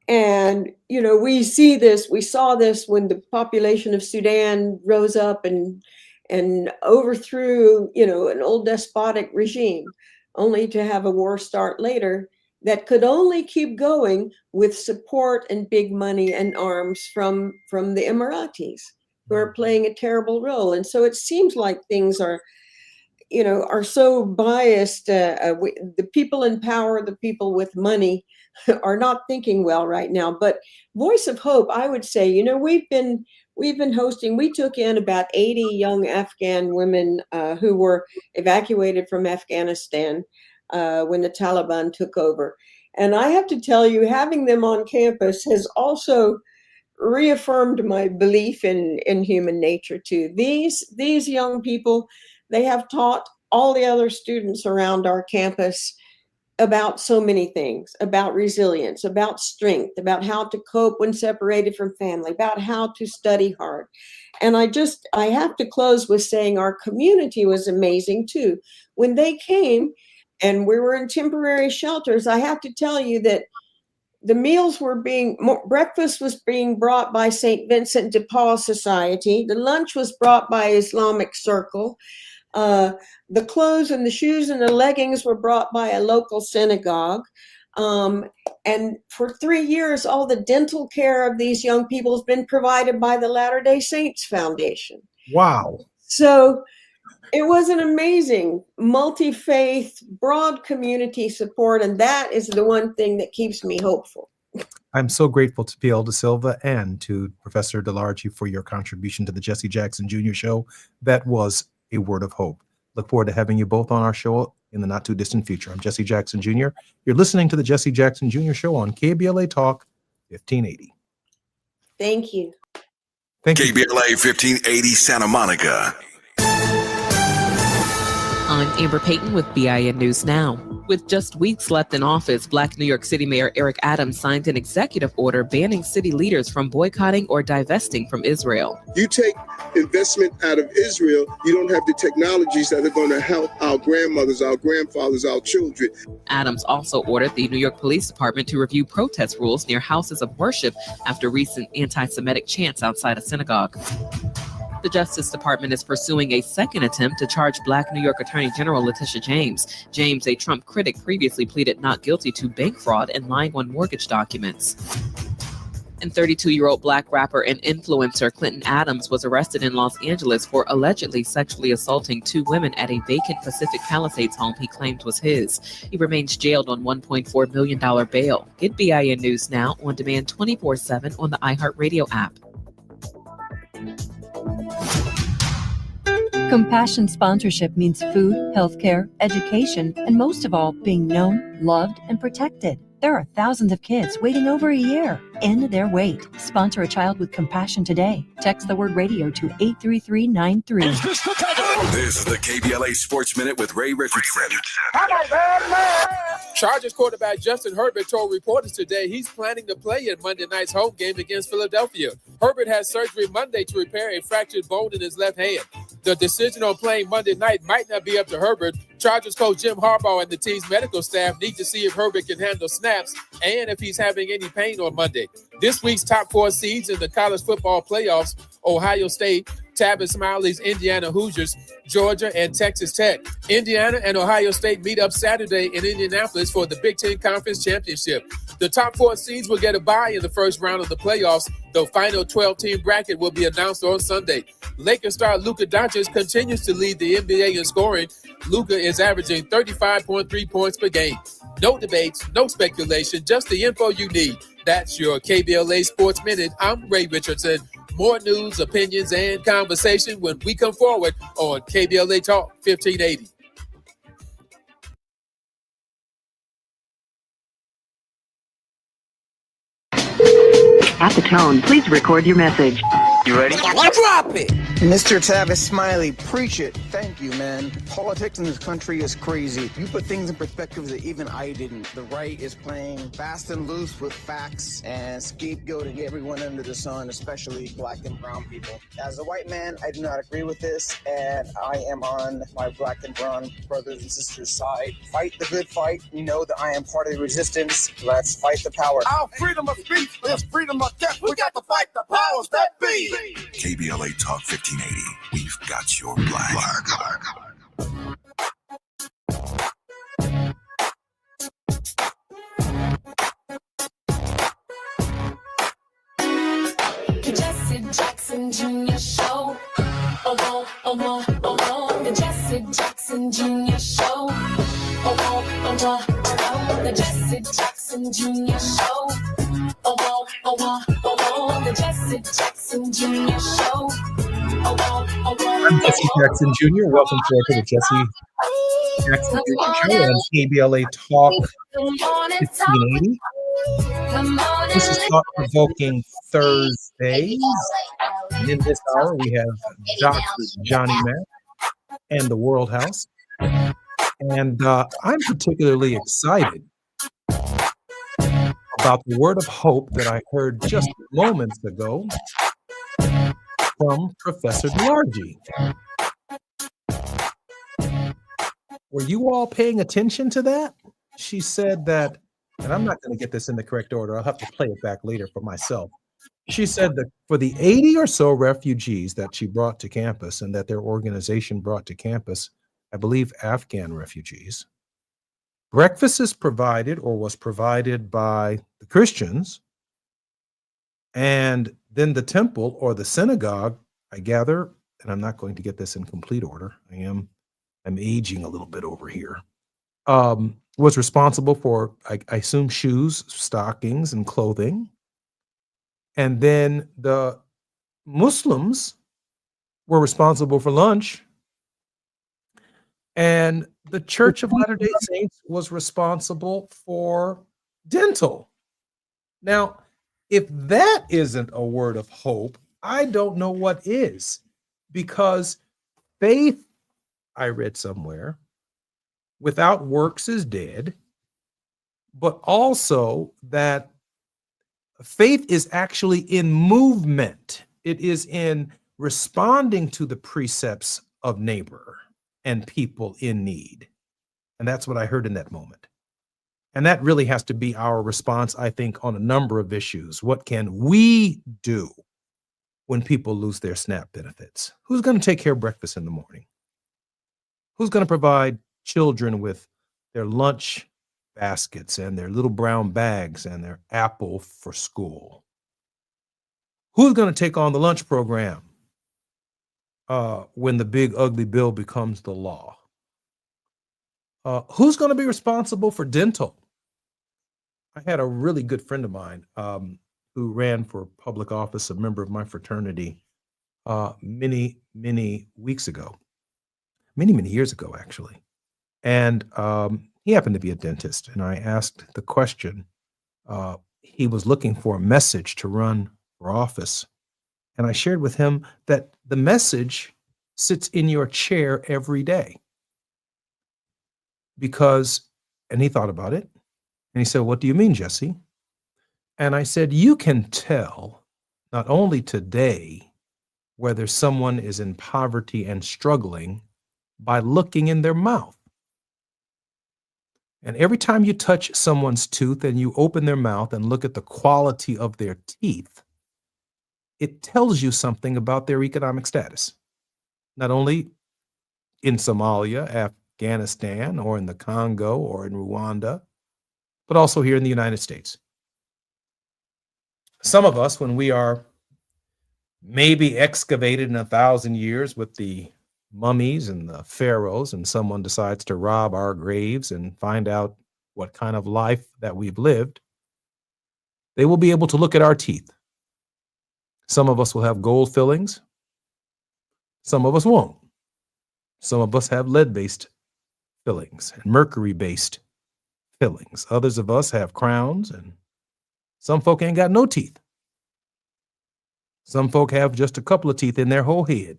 And, we saw this when the population of Sudan rose up and overthrew, an old despotic regime, only to have a war start later that could only keep going with support and big money and arms from the Emiratis, who are playing a terrible role. And so it seems like things are so biased. The people in power, the people with money, are not thinking well right now. But Voice of Hope, I would say, we've been hosting. We took in about 80 young Afghan women who were evacuated from Afghanistan when the Taliban took over. And I have to tell you, having them on campus has also reaffirmed my belief in human nature too. These young people, they have taught all the other students around our campus about so many things, about resilience, about strength, about how to cope when separated from family, about how to study hard. And I have to close with saying our community was amazing too. When they came and we were in temporary shelters, I have to tell you that the meals breakfast was being brought by St. Vincent de Paul Society. The lunch was brought by Islamic Circle. The clothes and the shoes and the leggings were brought by a local synagogue. And for 3 years, all the dental care of these young people has been provided by the Latter-day Saints Foundation. Wow. So it was an amazing multi-faith, broad community support. And that is the one thing that keeps me hopeful. I'm so grateful to P.L. De Silva and to Professor DeLarchi for your contribution to the Jesse Jackson Jr. Show. That was a word of hope. Look forward to having you both on our show in the not too distant future. I'm Jesse Jackson Jr. You're listening to the Jesse Jackson Jr. Show on KBLA Talk 1580. Thank you. Thank you. KBLA 1580 Santa Monica. I'm Amber Payton with BIN News Now. With just weeks left in office, Black New York City Mayor Eric Adams signed an executive order banning city leaders from boycotting or divesting from Israel. You take investment out of Israel, you don't have the technologies that are going to help our grandmothers, our grandfathers, our children. Adams also ordered the New York Police Department to review protest rules near houses of worship after recent anti-Semitic chants outside a synagogue. The Justice Department is pursuing a second attempt to charge Black New York Attorney General Letitia James. James, a Trump critic, previously pleaded not guilty to bank fraud and lying on mortgage documents. And 32-year-old Black rapper and influencer Clinton Adams was arrested in Los Angeles for allegedly sexually assaulting 2 women at a vacant Pacific Palisades home he claimed was his. He remains jailed on $1.4 million bail. Get BIN News now on demand 24/7 on the iHeartRadio app. Compassion sponsorship means food, healthcare, education, and most of all, being known, loved, and protected. There are thousands of kids waiting over a year. End their wait. Sponsor a child with compassion today. Text the word radio to 83393. This is the KBLA Sports Minute with Ray Richardson. Chargers quarterback Justin Herbert told reporters today he's planning to play in Monday night's home game against Philadelphia. Herbert has surgery Monday to repair a fractured bone in his left hand. The decision on playing Monday night might not be up to Herbert. Chargers coach Jim Harbaugh and the team's medical staff need to see if Herbert can handle snaps and if he's having any pain on Monday. This week's top 4 seeds in the college football playoffs: Ohio State, Tabitha Smiley's Indiana Hoosiers, Georgia, and Texas Tech. Indiana and Ohio State meet up Saturday in Indianapolis for the Big Ten Conference Championship. The top 4 seeds will get a bye in the first round of the playoffs. The final 12-team bracket will be announced on Sunday. Lakers star Luka Doncic continues to lead the NBA in scoring. Luka is averaging 35.3 points per game. No debates, no speculation, just the info you need. That's your KBLA Sports Minute. I'm Ray Richardson. More news, opinions, and conversation when we come forward on KBLA Talk 1580. At the tone, please record your message. You ready? Drop it! Mr. Tavis Smiley, preach it. Thank you, man. Politics in this country is crazy. You put things in perspective that even I didn't. The right is playing fast and loose with facts and scapegoating everyone under the sun, especially black and brown people. As a white man, I do not agree with this, and I am on my black and brown brothers and sisters' side. Fight the good fight. You know that I am part of the resistance. Let's fight the power. Our freedom of speech is freedom of death. We got to fight the powers that be. KBLA Talk 1580. We've got your black. The Jesse Jackson Jr. Show. The Jesse Jackson Jr. Show. The Jesse Jackson Jr. Show. The Jesse Jackson Jr. Show. I'm Jesse Jackson Jr. Welcome to the Jesse Jackson Jr. Show on KBLA Talk 1580. This is Thought Provoking Thursdays. And in this hour, we have Dr. Johnny Mack and the World House. And I'm particularly excited about the word of hope that I heard just moments ago from Professor DeLargy. Were you all paying attention to that? She said that, and I'm not going to get this in the correct order. I'll have to play it back later for myself. She said that for the 80 or so refugees that she brought to campus and that their organization brought to campus, I believe Afghan refugees, breakfast is provided or was provided by the Christians, and then the temple or the synagogue, I gather, and I'm not going to get this in complete order. I'm aging a little bit over here. Was responsible for, I assume, shoes, stockings, and clothing. And then the Muslims were responsible for lunch. And the Church of Latter-day Saints was responsible for dental. Now, if that isn't a word of hope, I don't know what is. Because faith, I read somewhere, without works is dead, but also that faith is actually in movement. It is in responding to the precepts of neighbor and people in need. And that's what I heard in that moment. And that really has to be our response, I think, on a number of issues. What can we do when people lose their SNAP benefits? Who's going to take care of breakfast in the morning? Who's going to provide children with their lunch baskets and their little brown bags and their apple for school? Who's going to take on the lunch program when the big ugly bill becomes the law? Who's going to be responsible for dental? I had a really good friend of mine who ran for public office, a member of my fraternity, many weeks ago, many years ago, actually. And he happened to be a dentist. And I asked the question, he was looking for a message to run for office. And I shared with him that the message sits in your chair every day. And he thought about it. And he said, "What do you mean, Jesse?" And I said, "You can tell not only today whether someone is in poverty and struggling by looking in their mouth. And every time you touch someone's tooth and you open their mouth and look at the quality of their teeth, it tells you something about their economic status, not only in Somalia, Afghanistan, or in the Congo, or in Rwanda, but also here in the United States. Some of us, when we are maybe excavated in 1,000 years with the mummies and the pharaohs, and someone decides to rob our graves and find out what kind of life that we've lived, they will be able to look at our teeth. Some of us will have gold fillings. Some of us won't. Some of us have lead-based fillings and mercury-based fillings. Others of us have crowns, and some folk ain't got no teeth. Some folk have just a couple of teeth in their whole head.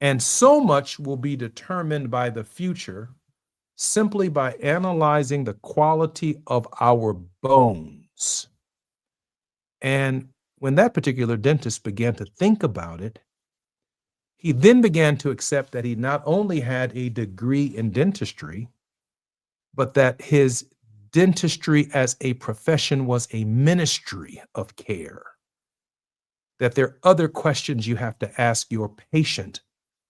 And so much will be determined by the future simply by analyzing the quality of our bones. And when that particular dentist began to think about it, he then began to accept that he not only had a degree in dentistry, but that his dentistry as a profession was a ministry of care. That there are other questions you have to ask your patient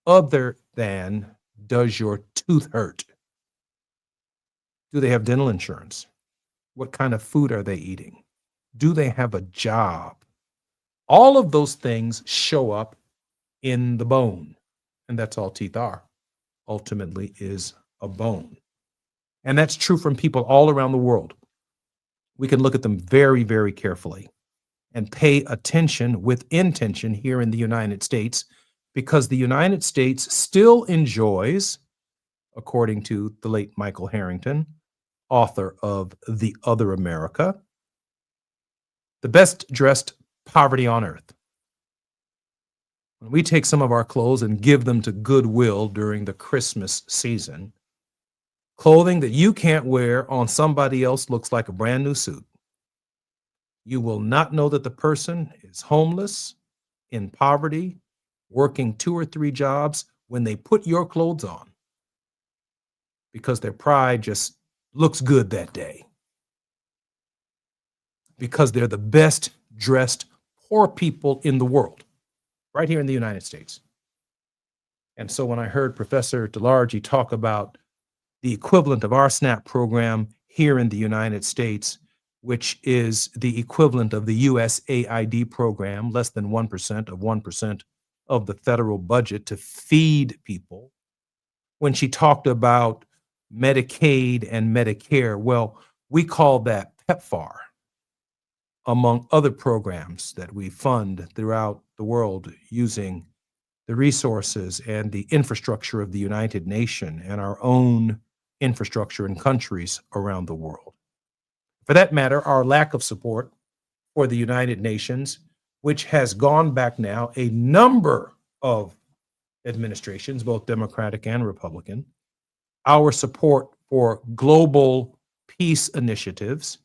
other than, does your tooth hurt? Do they have dental insurance? What kind of food are they eating? Do they have a job? All of those things show up in the bone, and that's all teeth are, ultimately is a bone. And that's true from people all around the world. We can look at them very, very carefully and pay attention with intention here in the United States, because the United States still enjoys, according to the late Michael Harrington, author of The Other America, the best dressed poverty on earth. When we take some of our clothes and give them to Goodwill during the Christmas season, clothing that you can't wear on somebody else looks like a brand new suit. You will not know that the person is homeless, in poverty, working 2 or 3 jobs when they put your clothes on, because their pride just looks good that day, because they're the best dressed poor people in the world, right here in the United States. And so when I heard Professor DeLargy talk about the equivalent of our SNAP program here in the United States, which is the equivalent of the USAID program, less than 1% of the federal budget to feed people. When she talked about Medicaid and Medicare, well, we call that PEPFAR, among other programs that we fund throughout the world using the resources and the infrastructure of the United Nations and our own infrastructure in countries around the world. For that matter, our lack of support for the United Nations, which has gone back now a number of administrations, both Democratic and Republican, our support for global peace initiatives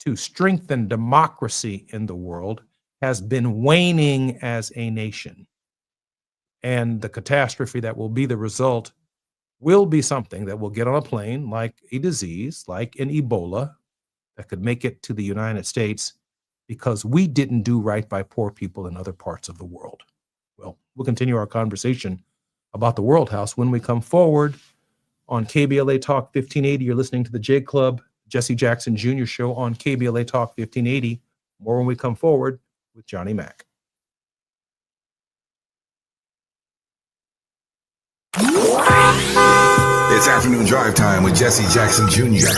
to strengthen democracy in the world has been waning as a nation. And the catastrophe that will be the result will be something that will get on a plane like a disease, like an Ebola, that could make it to the United States because we didn't do right by poor people in other parts of the world. Well, we'll continue our conversation about the World House when we come forward on KBLA Talk 1580. You're listening to the J Club, Jesse Jackson Jr. show on KBLA Talk 1580. More when we come forward with Johnny Mac. It's afternoon drive time with Jesse Jackson Jr.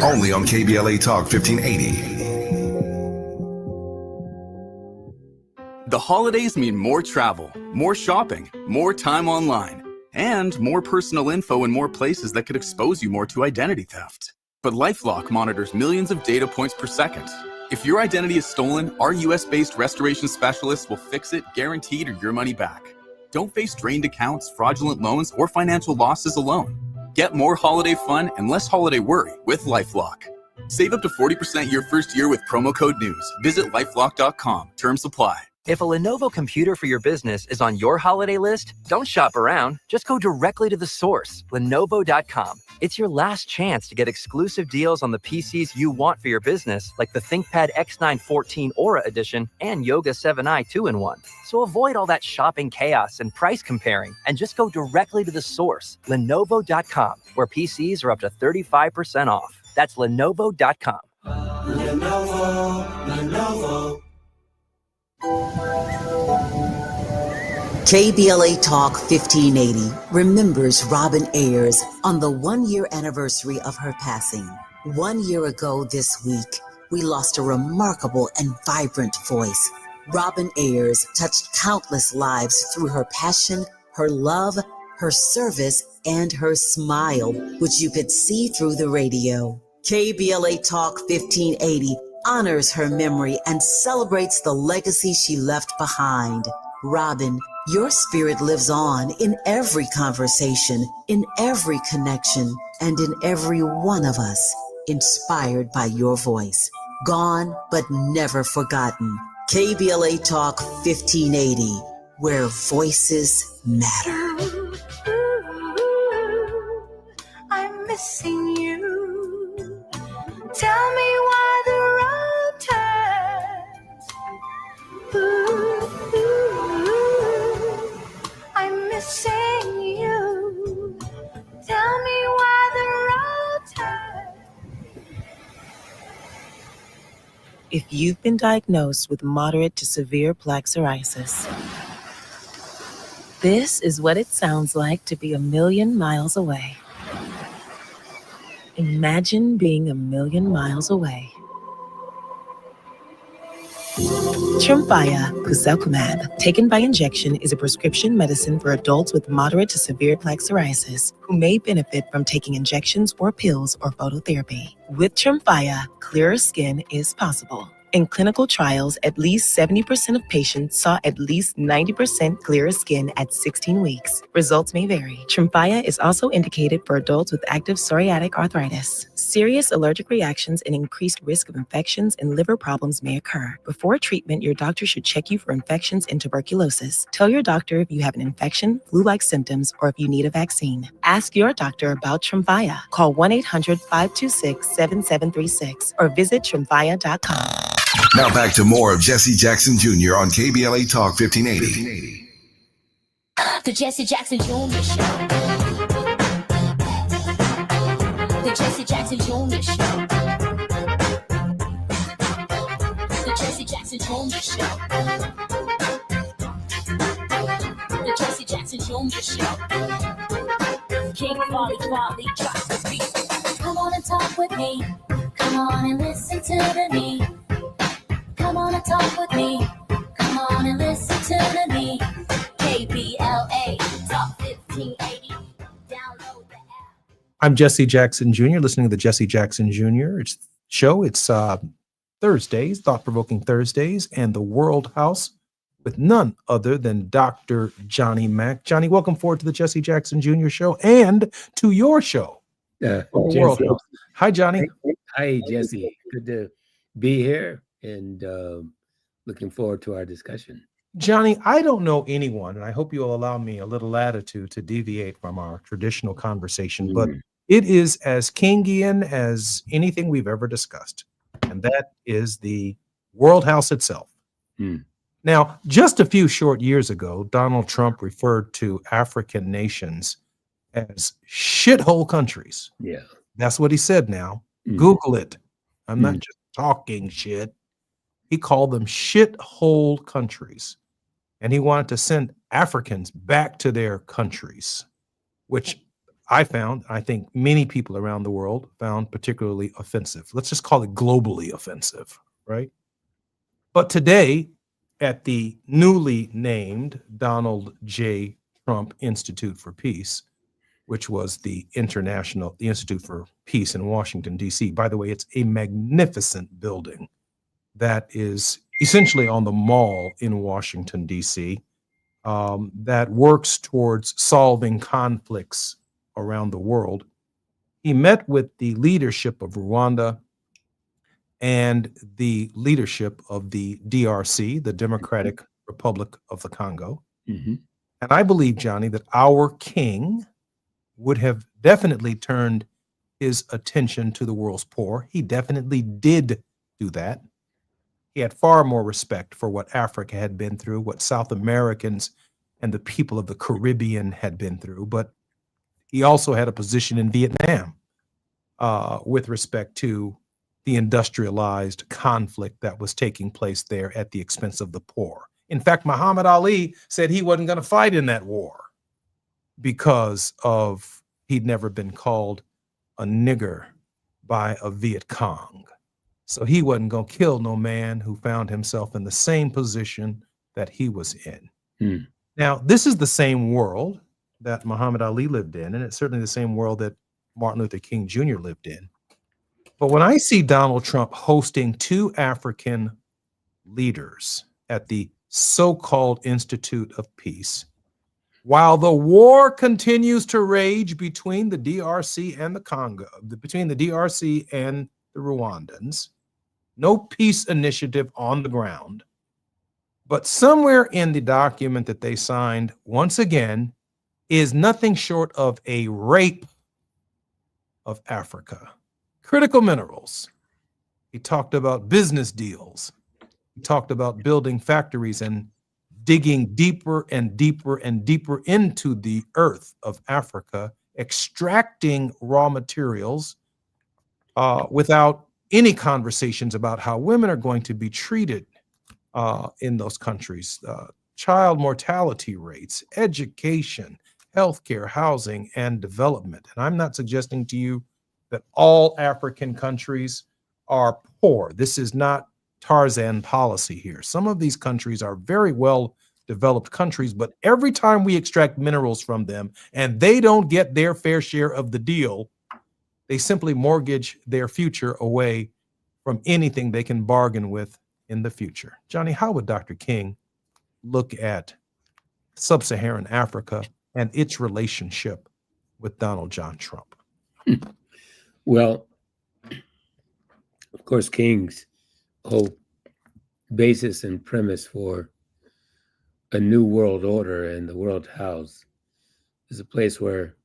Only on KBLA Talk 1580. The holidays mean more travel, more shopping, more time online, and more personal info in more places that could expose you more to identity theft. But LifeLock monitors millions of data points per second. If your identity is stolen, our US-based restoration specialists will fix it, guaranteed, or your money back. Don't face drained accounts, fraudulent loans, or financial losses alone. Get more holiday fun and less holiday worry with LifeLock. Save up to 40% your first year with promo code NEWS. Visit lifelock.com. Terms apply. If a Lenovo computer for your business is on your holiday list, don't shop around. Just go directly to the source, Lenovo.com. It's your last chance to get exclusive deals on the PCs you want for your business, like the ThinkPad X9 14 Aura Edition and Yoga 7i 2-in-1. So avoid all that shopping chaos and price comparing, and just go directly to the source, Lenovo.com, where PCs are up to 35% off. That's Lenovo.com. Lenovo. KBLA Talk 1580 remembers Robin Ayers on the 1-year anniversary of her passing. 1 year ago this week, we lost a remarkable and vibrant voice. Robin Ayers touched countless lives through her passion, her love, her service, and her smile, which you could see through the radio. KBLA Talk 1580 honors her memory and celebrates the legacy she left behind. Robin, your spirit lives on in every conversation, in every connection, and in every one of us, inspired by your voice. Gone, but never forgotten. KBLA Talk 1580, where voices matter. I'm missing you. Tell me why the road turns. I'm missing you. Tell me why the road turns. If you've been diagnosed with moderate to severe plaque psoriasis, this is what it sounds like to be 1,000,000 miles away. Imagine being 1,000,000 miles away. Tremfya guselkumab, taken by injection, is a prescription medicine for adults with moderate to severe plaque psoriasis who may benefit from taking injections or pills or phototherapy. With Tremfya, clearer skin is possible. In clinical trials, at least 70% of patients saw at least 90% clearer skin at 16 weeks. Results may vary. Tremfya is also indicated for adults with active psoriatic arthritis. Serious allergic reactions and increased risk of infections and liver problems may occur. Before treatment, your doctor should check you for infections and tuberculosis. Tell your doctor if you have an infection, flu-like symptoms, or if you need a vaccine. Ask your doctor about Tremfya. Call 1-800-526-7736 or visit Tremfya.com. Now back to more of Jesse Jackson Jr. on KBLA Talk 1580. The Jesse Jackson Jr. Show. The Jesse Jackson Jr. Show. The Jesse Jackson Jr. Show. The Jesse Jackson Jr. Show. King Folly drops the beat. Come on and talk with me. Come on and listen to me. Come on and talk with me. Come on and listen to me. KBLA Talk 1580. Download the app. I'm Jesse Jackson Jr., listening to the Jesse Jackson Jr. show. It's Thursdays, thought-provoking Thursdays, and the World House with none other than Dr. Johnny Mac. Johnny, welcome forward to the Jesse Jackson Jr. show and to your show. World House. Hi, Johnny. Hi, Jesse. Good to be here and looking forward to our discussion. Johnny, I don't know anyone, and I hope you'll allow me a little latitude to deviate from our traditional conversation, but it is as Kingian as anything we've ever discussed, and that is the World House itself. Now, just a few short years ago, Donald Trump referred to African nations as shithole countries. Yeah. That's what he said now. Google it. I'm not just talking shit. He called them shithole countries. And he wanted to send Africans back to their countries, which I think many people around the world found particularly offensive. Let's just call it globally offensive, right? But today, at the newly named Donald J. Trump Institute for Peace, which was the Institute for Peace in Washington, D.C. By the way, it's a magnificent building that is essentially on the Mall in Washington, D.C., that works towards solving conflicts around the world. He met with the leadership of Rwanda and the leadership of the DRC, the Democratic Republic of the Congo. Mm-hmm. And I believe, Johnny, that our king would have definitely turned his attention to the world's poor. He definitely did do that. He had far more respect for what Africa had been through, what South Americans and the people of the Caribbean had been through. But he also had a position in Vietnam with respect to the industrialized conflict that was taking place there at the expense of the poor. In fact, Muhammad Ali said he wasn't going to fight in that war because he'd never been called a nigger by a Viet Cong. So he wasn't going to kill no man who found himself in the same position that he was in. Hmm. Now, this is the same world that Muhammad Ali lived in, and it's certainly the same world that Martin Luther King Jr. lived in. But when I see Donald Trump hosting two African leaders at the so-called Institute of Peace, while the war continues to rage between the DRC and the Congo, between the DRC and the Rwandans, no peace initiative on the ground, but somewhere in the document that they signed, once again, is nothing short of a rape of Africa. Critical minerals. He talked about business deals. He talked about building factories and digging deeper and deeper and deeper into the earth of Africa, extracting raw materials without any conversations about how women are going to be treated in those countries, child mortality rates, education, healthcare, housing, and development. And I'm not suggesting to you that all African countries are poor. This is not Tarzan policy here. Some of these countries are very well developed countries, but every time we extract minerals from them and they don't get their fair share of the deal, they simply mortgage their future away from anything they can bargain with in the future. Johnny, how would Dr. King look at sub-Saharan Africa and its relationship with Donald John Trump? Well, of course, King's whole basis and premise for a new world order and the World House is a place where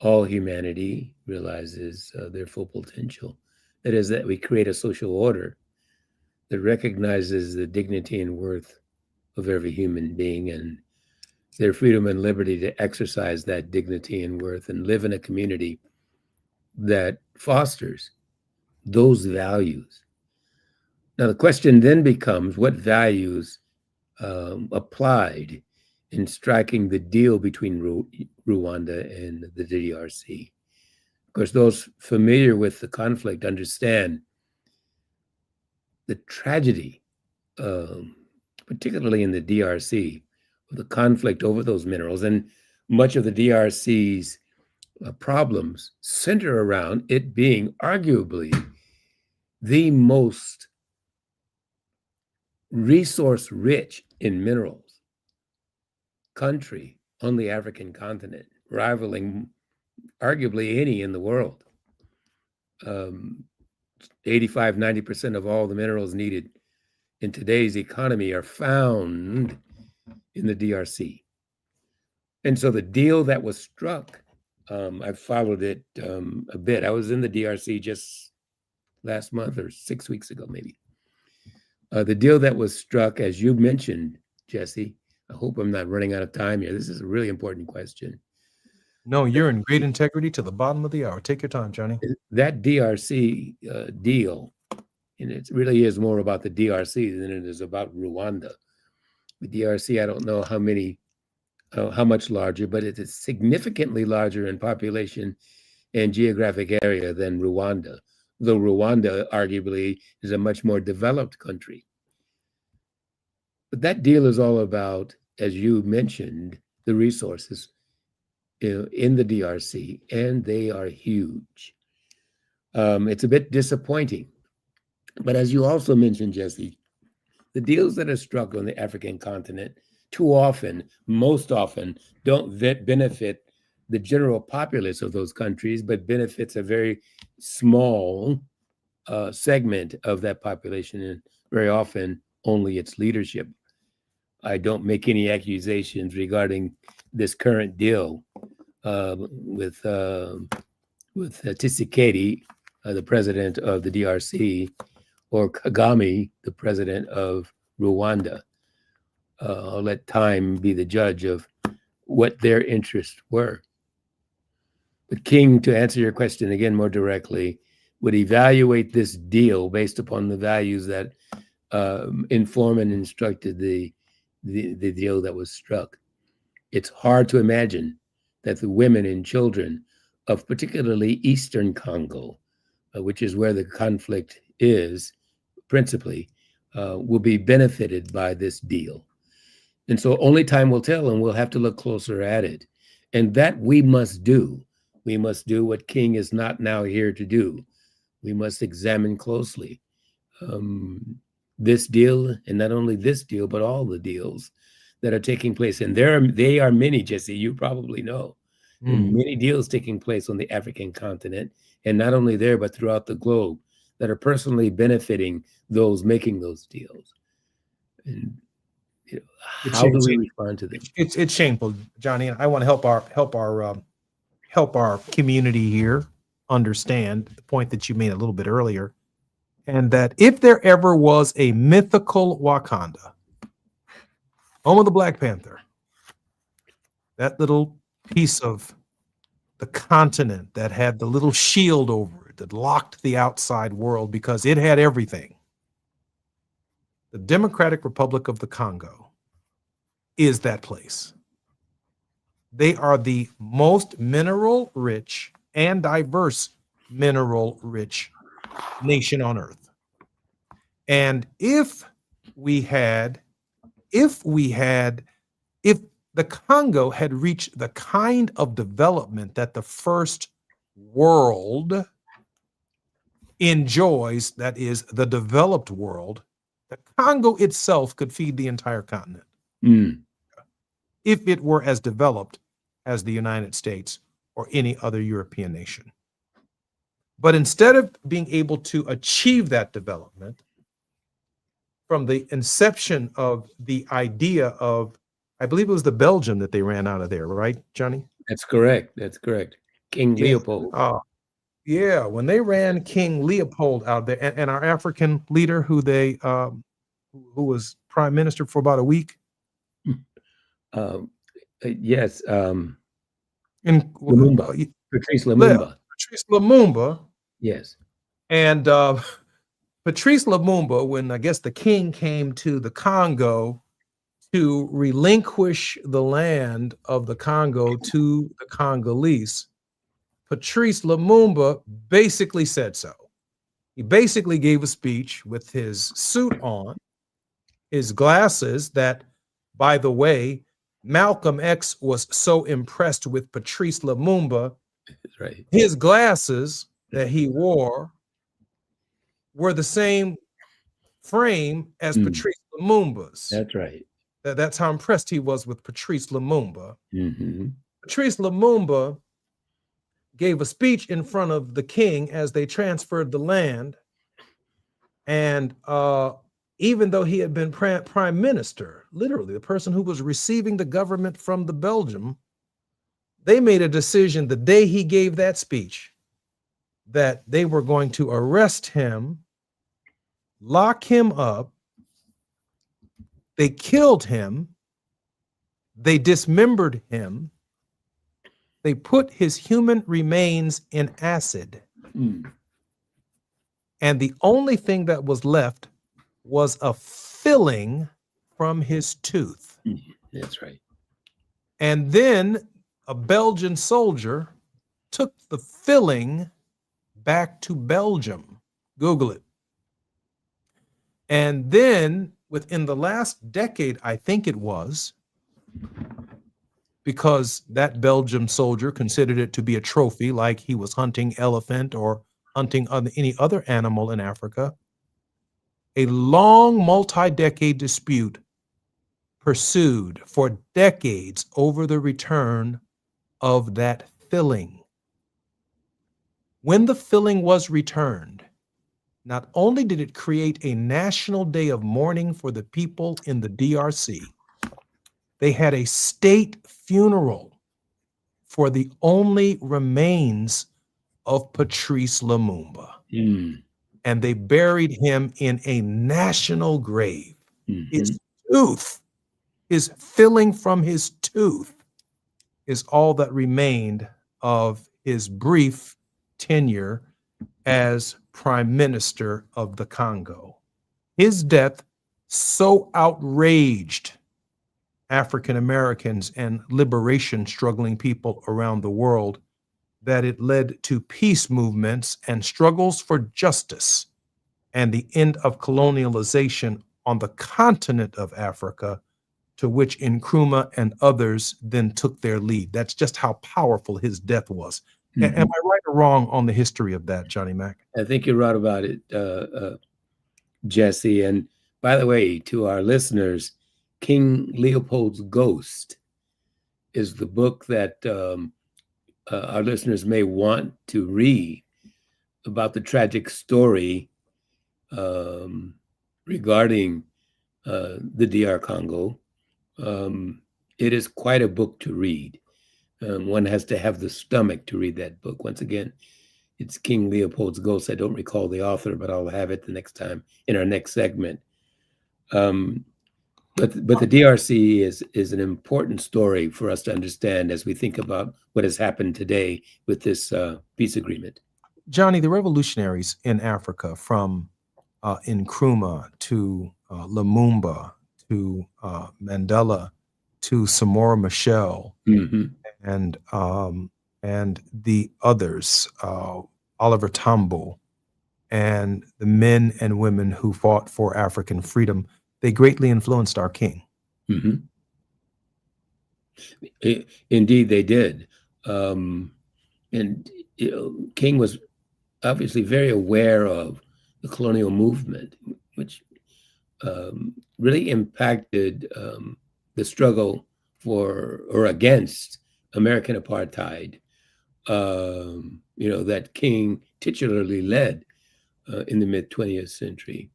all humanity realizes their full potential. That is, that we create a social order that recognizes the dignity and worth of every human being and their freedom and liberty to exercise that dignity and worth and live in a community that fosters those values. Now, the question then becomes what values applied in striking the deal between Rwanda and the DRC. Of course, those familiar with the conflict understand the tragedy, particularly in the DRC, of the conflict over those minerals. And much of the DRC's problems center around it being arguably the most resource-rich in minerals country on the African continent, rivaling arguably any in the world. 85-90% of all the minerals needed in today's economy are found in the DRC. And so the deal that was struck, I followed it a bit. I was in the DRC just last month or 6 weeks ago, maybe. The deal that was struck, as you mentioned, Jesse, I hope I'm not running out of time here. This is a really important question. No, you're in great integrity to the bottom of the hour. Take your time, Johnny. That DRC deal And it really is more about the DRC than it is about Rwanda. The DRC, I don't know how much larger, but it is significantly larger in population and geographic area than Rwanda, though Rwanda arguably is a much more developed country. But that deal is all about, as you mentioned, the resources in the DRC, and they are huge. It's a bit disappointing. But as you also mentioned, Jesse, the deals that are struck on the African continent too often, most often, don't benefit the general populace of those countries, but benefits a very small segment of that population, and very often only its leadership. I don't make any accusations regarding this current deal with Tshisekedi, the president of the DRC, or Kagame, the president of Rwanda. I'll let time be the judge of what their interests were. But King, to answer your question again more directly, would evaluate this deal based upon the values that inform and instructed the deal that was struck. It's hard to imagine that the women and children of particularly Eastern Congo, which is where the conflict is principally, will be benefited by this deal. And so only time will tell, and we'll have to look closer at it. And that we must do. We must do what King is not now here to do. We must examine closely this deal, and not only this deal, but all the deals that are taking place. And they are many, Jesse, you probably know. Many deals taking place on the African continent, and not only there, but throughout the globe, that are personally benefiting those making those deals. And how do we respond to them? It's shameful, Johnny. And I want to help our community here understand the point that you made a little bit earlier, and that if there ever was a mythical Wakanda, home of the Black Panther, that little piece of the continent that had the little shield over it that locked the outside world because it had everything, the Democratic Republic of the Congo is that place. They are the most mineral rich and diverse mineral rich nation on earth. And if the Congo had reached the kind of development that the first world enjoys, that is the developed world, the Congo itself could feed the entire continent. If it were as developed as the United States or any other European nation. But instead of being able to achieve that development, from the inception of the idea of, I believe it was the Belgium that they ran out of there, right, Johnny? That's correct. That's correct. King Leopold. Yeah, when they ran King Leopold out there, and our African leader who was prime minister for about a week. Yes. Lumumba. Patrice Lumumba. Patrice Lumumba. Yes. And Patrice Lumumba, when I guess the king came to the Congo to relinquish the land of the Congo to the Congolese, Patrice Lumumba basically said so. He basically gave a speech with his suit on, his glasses that, by the way, Malcolm X was so impressed with Patrice Lumumba. Right. His glasses that he wore were the same frame as Patrice Lumumba's. That's right. That's how impressed he was with Patrice Lumumba. Mm-hmm. Patrice Lumumba gave a speech in front of the king as they transferred the land. And even though he had been prime minister, literally the person who was receiving the government from the Belgium, they made a decision the day he gave that speech that they were going to arrest him, lock him up. They killed him. They dismembered him. They put his human remains in acid. And the only thing that was left was a filling from his tooth. That's right. And then a Belgian soldier took the filling back to Belgium. Google it. And then within the last decade, I think it was, because that Belgian soldier considered it to be a trophy, like he was hunting elephant or hunting any other animal in Africa, a long multi-decade dispute pursued for decades over the return of that filling. When the filling was returned, not only did it create a national day of mourning for the people in the DRC, they had a state funeral for the only remains of Patrice Lumumba. And they buried him in a national grave. His tooth, his filling from his tooth, is all that remained of his brief tenure as Prime Minister of the Congo. His death so outraged African Americans and liberation struggling people around the world that it led to peace movements and struggles for justice and the end of colonialization on the continent of Africa, to which Nkrumah and others then took their lead. That's just how powerful his death was. Am I right or wrong on the history of that, Johnny Mac? I think you're right about it, Jesse. And by the way, to our listeners, King Leopold's Ghost is the book that our listeners may want to read about the tragic story regarding the DR Congo. It is quite a book to read. One has to have the stomach to read that book. Once again, it's King Leopold's Ghost. I don't recall the author, but I'll have it the next time in our next segment. But the DRC is an important story for us to understand as we think about what has happened today with this peace agreement. Johnny, the revolutionaries in Africa, from Nkrumah to Lumumba to Mandela to Samora Machel and the others, Oliver Tambo, and the men and women who fought for African freedom, they greatly influenced our king. Indeed, they did. And King was obviously very aware of the colonial movement, which really impacted the struggle for or against American apartheid, that King titularly led in the mid-20th century.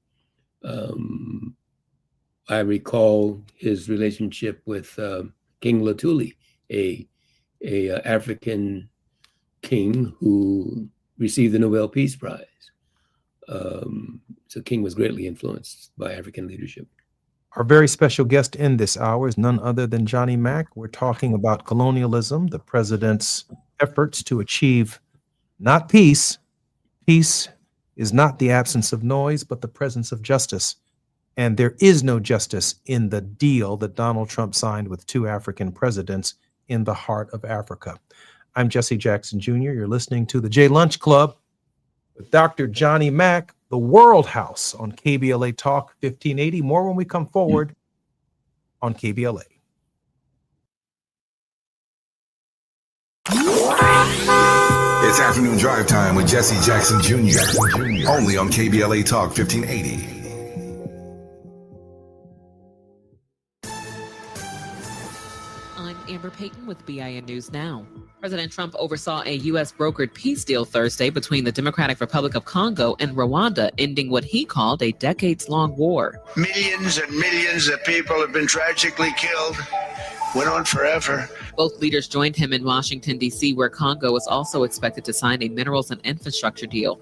I recall his relationship with King Lutuli, a African king who received the Nobel Peace Prize. So King was greatly influenced by African leadership. Our very special guest in this hour is none other than Johnny Mac. We're talking about colonialism, the president's efforts to achieve not peace. Peace is not the absence of noise, but the presence of justice. And there is no justice in the deal that Donald Trump signed with two African presidents in the heart of Africa. I'm Jesse Jackson Jr. You're listening to the J Lunch Club with Dr. Johnny Mac, the World House on KBLA Talk 1580. More when we come forward on KBLA. It's afternoon drive time with Jesse Jackson Jr. Only on KBLA Talk 1580. I'm Amber Payton with BIN News Now. President Trump oversaw a U.S. brokered peace deal Thursday between the Democratic Republic of Congo and Rwanda, ending what he called a decades-long war. Millions and millions of people have been tragically killed. Went on forever. Both leaders joined him in Washington, D.C., where Congo is also expected to sign a minerals and infrastructure deal.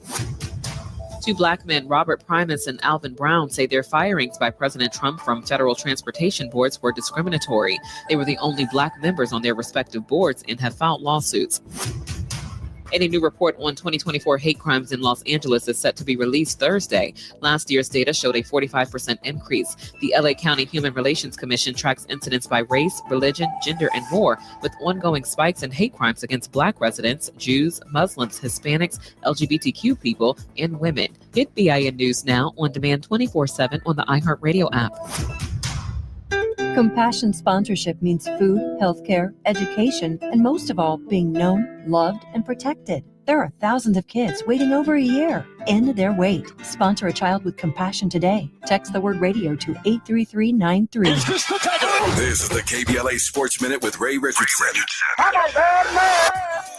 Two black men, Robert Primus and Alvin Brown, say their firings by President Trump from federal transportation boards were discriminatory. They were the only black members on their respective boards and have filed lawsuits. And a new report on 2024 hate crimes in Los Angeles is set to be released Thursday. Last year's data showed a 45% increase. The LA County Human Relations Commission tracks incidents by race, religion, gender, and more, with ongoing spikes in hate crimes against Black residents, Jews, Muslims, Hispanics, LGBTQ people, and women. Get BIN News Now on demand 24/7 on the iHeartRadio app. Compassion sponsorship means food, healthcare, education, and most of all, being known, loved, and protected. There are thousands of kids waiting over a year. End their wait. Sponsor a child with compassion today. Text the word radio to 83393. This is the KBLA Sports Minute with Ray Richardson.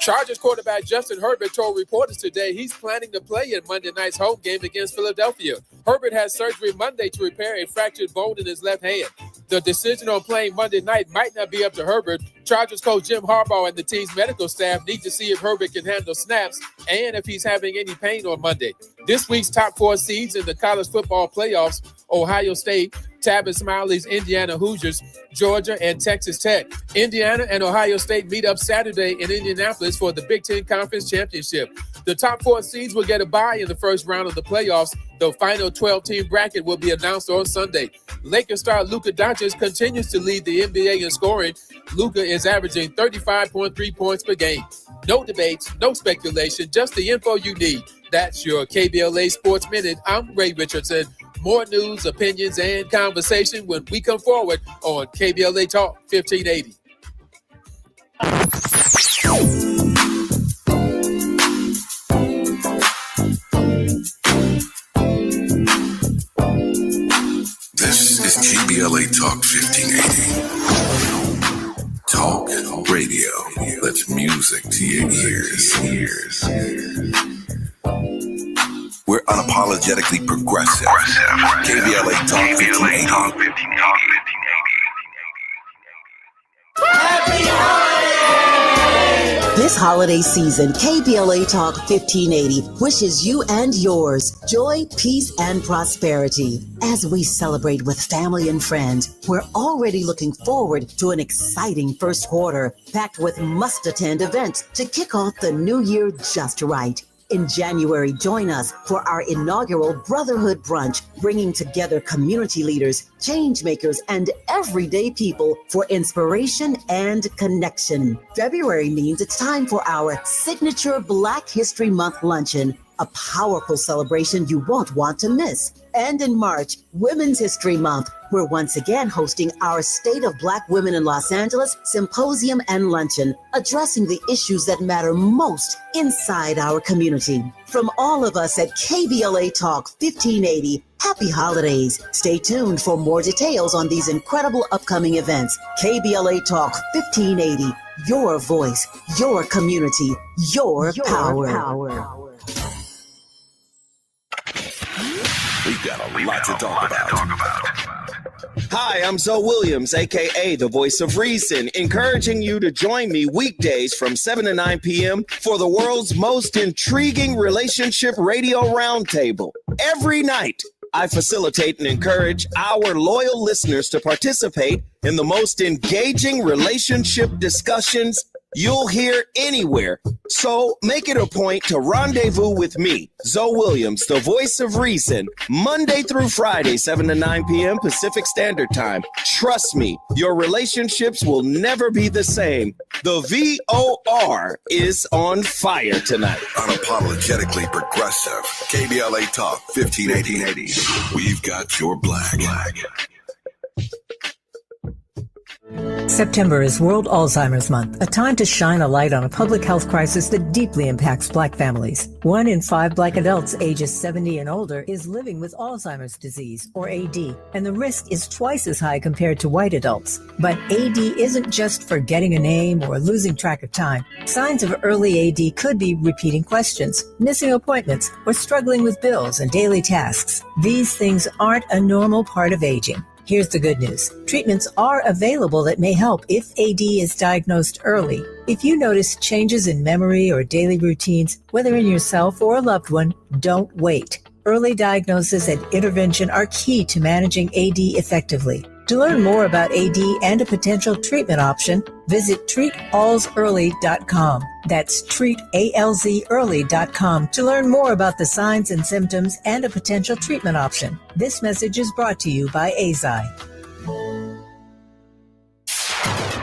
Chargers quarterback Justin Herbert told reporters today he's planning to play in Monday night's home game against Philadelphia. Herbert has surgery Monday to repair a fractured bone in his left hand. The decision on playing Monday night might not be up to Herbert. Chargers coach Jim Harbaugh and the team's medical staff need to see if Herbert can handle snaps and if he's having any pain on Monday. This week's top 4 seeds in the college football playoffs: Ohio State, Tabitha Smiley's Indiana Hoosiers, Georgia, and Texas Tech. Indiana and Ohio State meet up Saturday in Indianapolis for the Big Ten Conference Championship. The top 4 seeds will get a bye in the first round of the playoffs. The final 12-team bracket will be announced on Sunday. Lakers star Luka Doncic continues to lead the NBA in scoring. Luka is averaging 35.3 points per game. No debates, no speculation, just the info you need. That's your KBLA Sports Minute. I'm Ray Richardson. More news, opinions, and conversation when we come forward on KBLA Talk 1580. This is KBLA Talk 1580. Talk radio. That's music to your ears. We're unapologetically progressive. KBLA Talk 1580. This holiday season, KBLA Talk 1580 wishes you and yours joy, peace, and prosperity. As we celebrate with family and friends, we're already looking forward to an exciting first quarter, packed with must-attend events to kick off the new year just right. In January, join us for our inaugural Brotherhood Brunch, bringing together community leaders, change makers, and everyday people for inspiration and connection. February means it's time for our signature Black History Month luncheon, a powerful celebration you won't want to miss. And in March, Women's History Month, we're once again hosting our State of Black Women in Los Angeles Symposium and Luncheon, addressing the issues that matter most inside our community. From all of us at KBLA Talk 1580, happy holidays. Stay tuned for more details on these incredible upcoming events. KBLA Talk 1580, your voice, your community, your power. We've got a lot to talk about. Hi, I'm Zoe Williams, aka the Voice of Reason, encouraging you to join me weekdays from 7 to 9 p.m. for the world's most intriguing relationship radio roundtable. Every night, I facilitate and encourage our loyal listeners to participate in the most engaging relationship discussions you'll hear anywhere. So make it a point to rendezvous with me, Zoe Williams, the Voice of Reason, Monday through Friday, 7 to 9 p.m. Pacific Standard Time. Trust me, your relationships will never be the same. The VOR is on fire tonight. Unapologetically progressive. KBLA Talk 1580. We've got your black. September is World Alzheimer's Month, a time to shine a light on a public health crisis that deeply impacts Black families. 1 in 5 Black adults ages 70 and older is living with Alzheimer's disease, or AD, and the risk is twice as high compared to white adults. But AD isn't just forgetting a name or losing track of time. Signs of early AD could be repeating questions, missing appointments, or struggling with bills and daily tasks. These things aren't a normal part of aging. Here's the good news. Treatments are available that may help if AD is diagnosed early. If you notice changes in memory or daily routines, whether in yourself or a loved one, don't wait. Early diagnosis and intervention are key to managing AD effectively. To learn more about AD and a potential treatment option, visit treatallsearly.com. That's treatalzearly.com to learn more about the signs and symptoms and a potential treatment option. This message is brought to you by AZI.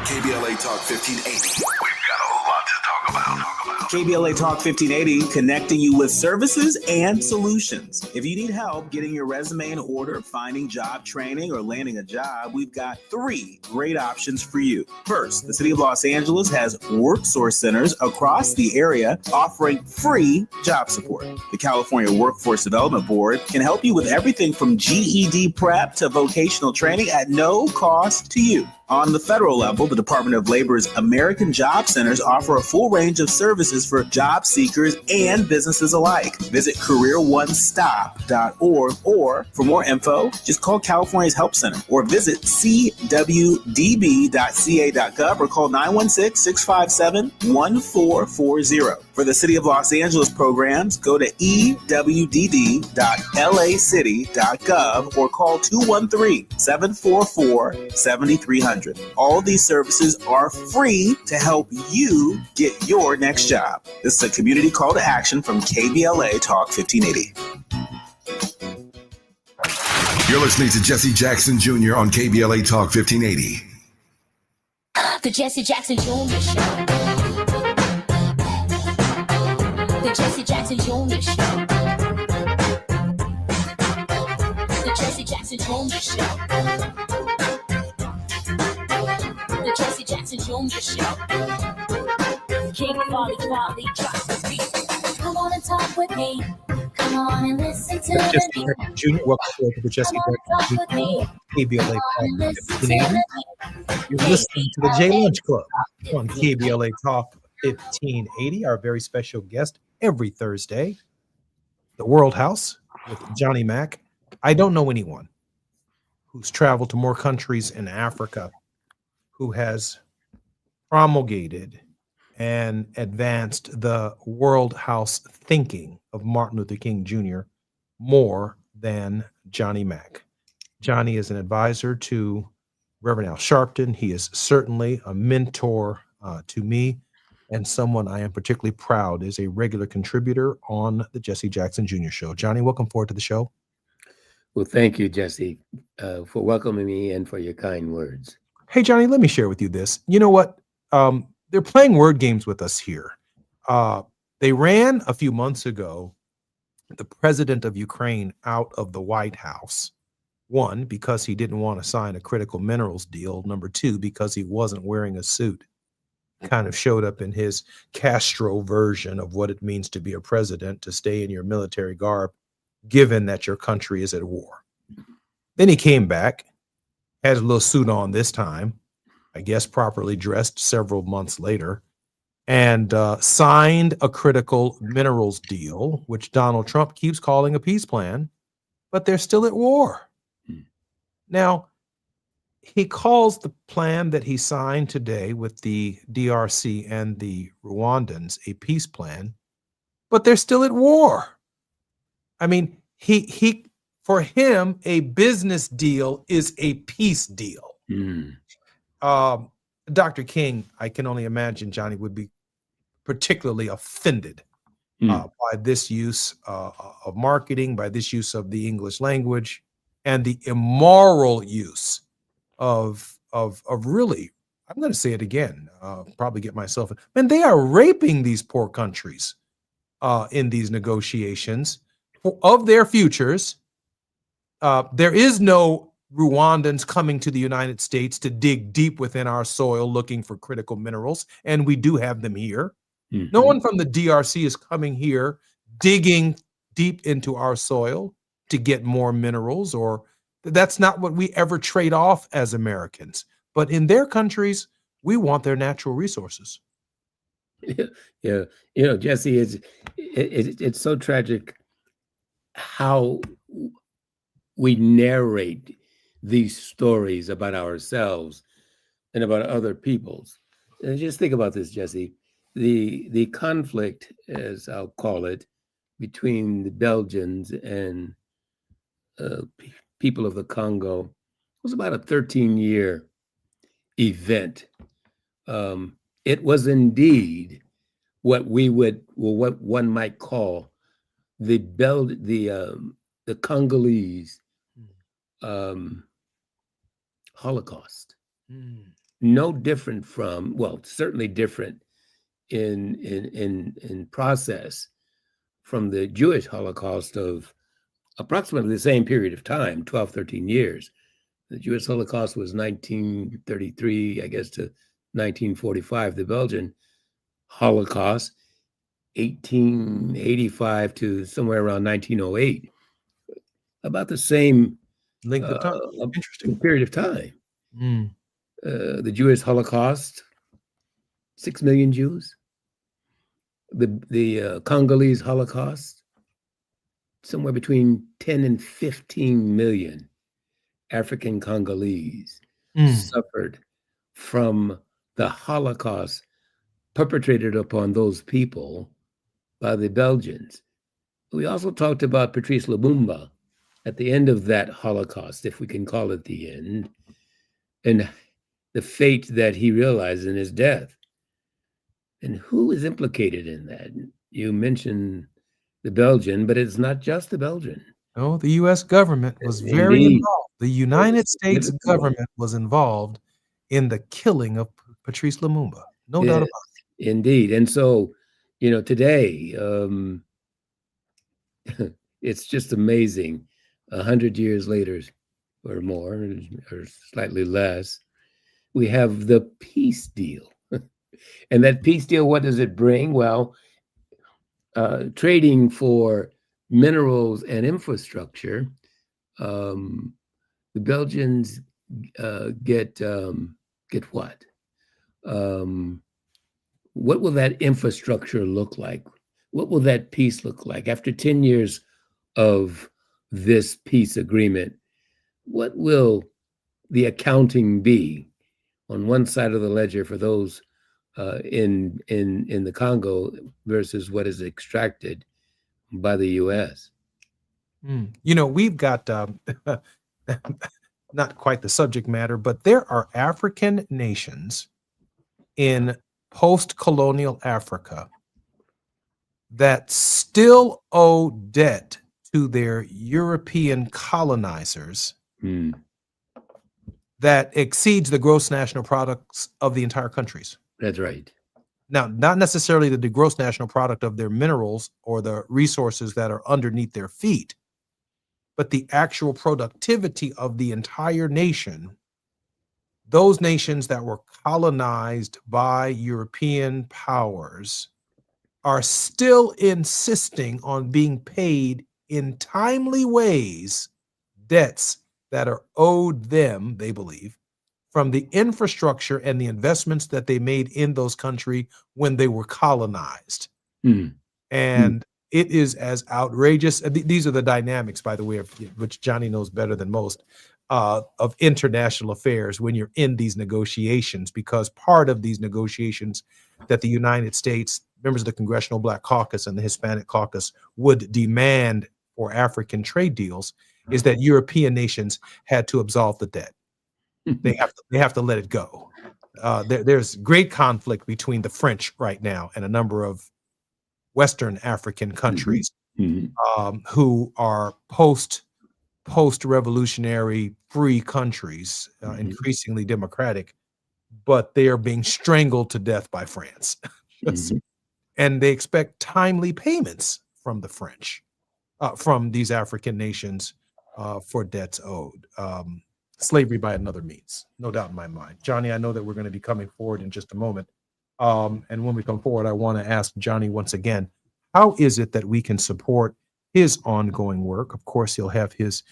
KBLA Talk 1580. We've got a lot to talk about. KBLA Talk 1580, connecting you with services and solutions. If you need help getting your resume in order, finding job training, or landing a job, we've got 3 great options for you. First, the City of Los Angeles has WorkSource centers across the area offering free job support. The California Workforce Development Board can help you with everything from GED prep to vocational training at no cost to you. On the federal level, the Department of Labor's American Job Centers offer a full range of services for job seekers and businesses alike. Visit careeronestop.org, or for more info, just call California's Help Center or visit cwdb.ca.gov or call 916-657-1440. For the City of Los Angeles programs, go to ewdd.lacity.gov or call 213-744-7300. All these services are free to help you get your next job. This is a community call to action from KBLA Talk 1580. You're listening to Jesse Jackson Jr. on KBLA Talk 1580. The Jesse Jackson Jr. Show. The Jesse Jackson Jr. Show. The Jesse Jackson Jr. Show. The Jesse Jackson Jr. Show. King Volley drops the beat. Come on and talk with me. Come on and listen to Jesse me. Jackson Jr. Welcome to the Jesse Jackson Jr. KBLA Talk 1580. You're listening to the J Lunch Club on KBLA Talk 1580. Our very special guest every Thursday, the World House with Johnny Mack. I don't know anyone who's traveled to more countries in Africa who has promulgated and advanced the World House thinking of Martin Luther King Jr. more than Johnny Mack. Johnny is an advisor to Reverend Al Sharpton. He is certainly a mentor to me and someone I am particularly proud is a regular contributor on the Jesse Jackson Jr. Show. Johnny, welcome forward to the show. Well, thank you, Jesse, for welcoming me and for your kind words. Hey, Johnny, let me share with you this. You know what? They're playing word games with us here. They ran a few months ago the president of Ukraine out of the White House. 1, because he didn't want to sign a critical minerals deal. Number 2, because he wasn't wearing a suit. Kind of showed up in his Castro version of what it means to be a president, to stay in your military garb, given that your country is at war. Then he came back, had a little suit on this time, I guess properly dressed several months later, and signed a critical minerals deal, which Donald Trump keeps calling a peace plan, but they're still at war. Now, he calls the plan that he signed today with the DRC and the Rwandans a peace plan, but they're still at war. I mean, he for him, a business deal is a peace deal. Dr. King, I can only imagine Johnny would be particularly offended by this use of marketing, by this use of the English language, and the immoral use of really, I'm going to say it again, probably get myself, man, they are raping these poor countries in these negotiations of their futures. There is no Rwandans coming to the United States to dig deep within our soil looking for critical minerals, and we do have them here. No one from the DRC is coming here digging deep into our soil to get more minerals, or that's not what we ever trade off as Americans. But in their countries, we want their natural resources. Yeah, you know, Jesse, it's so tragic how we narrate these stories about ourselves and about other peoples. And just think about this, Jesse. The conflict, as I'll call it, between the Belgians and people of the Congo was about a 13-year event. It was indeed what one might call the Congolese Holocaust. No different from, well, certainly different in process from the Jewish Holocaust of approximately the same period of time, 12, 13 years. The Jewish Holocaust was 1933, I guess, to 1945. The Belgian Holocaust, 1885 to somewhere around 1908. About the same length of time. Interesting period of time. The Jewish Holocaust, 6 million Jews. The Congolese Holocaust, somewhere between 10 and 15 million African Congolese suffered from the Holocaust perpetrated upon those people by the Belgians. We also talked about Patrice Lumumba at the end of that Holocaust, if we can call it the end, and the fate that he realized in his death. And who is implicated in that? You mentioned the Belgian, but it's not just the Belgian. No, the U.S. government was very Indeed. involved. The United States government was involved in the killing of Patrice Lumumba. No doubt about it. Indeed. And so, today, it's just amazing. 100 years later or more, or slightly less, we have the peace deal. And that peace deal, what does it bring? Well, trading for minerals and infrastructure, the Belgians get what? What will that infrastructure look like? What will that peace look like? After 10 years of this peace agreement, what will the accounting be on one side of the ledger for those in the Congo versus what is extracted by the U.S.? We've got not quite the subject matter, but there are African nations in post-colonial Africa that still owe debt to their European colonizers that exceeds the gross national products of the entire countries. That's right. Now, not necessarily the gross national product of their minerals or the resources that are underneath their feet, but the actual productivity of the entire nation. Those nations that were colonized by European powers are still insisting on being paid in timely ways debts that are owed them, they believe, from the infrastructure and the investments that they made in those countries when they were colonized. And it is as outrageous. These are the dynamics, by the way, of which Johnny knows better than most, of international affairs when you're in these negotiations, because part of these negotiations that the United States, members of the Congressional Black Caucus and the Hispanic Caucus would demand for African trade deals is that European nations had to absolve the debt. They have to let it go. There's great conflict between the French right now and a number of Western African countries who are post-revolutionary free countries, increasingly democratic, but they are being strangled to death by France. And they expect timely payments from the French, from these African nations for debts owed. Slavery by another means, no doubt in my mind. Johnny, I know that we're going to be coming forward in just a moment. And when we come forward, I want to ask Johnny once again, how is it that we can support his ongoing work? Of course, he'll have his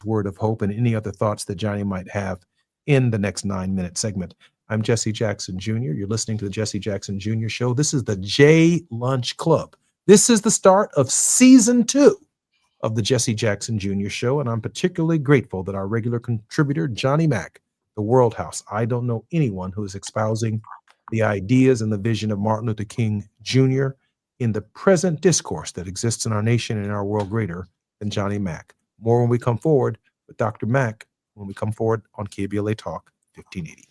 word of hope and any other thoughts that Johnny might have in the next 9-minute segment. I'm Jesse Jackson Jr. You're listening to the Jesse Jackson Jr. Show. This is the J Lunch Club. This is the start of season 2 of the Jesse Jackson Jr. Show, and I'm particularly grateful that our regular contributor, Johnny Mack, the World House. I don't know anyone who is espousing the ideas and the vision of Martin Luther King Jr. in the present discourse that exists in our nation and in our world greater than Johnny Mack. More when we come forward with Dr. Mack when we come forward on KBLA Talk 1580.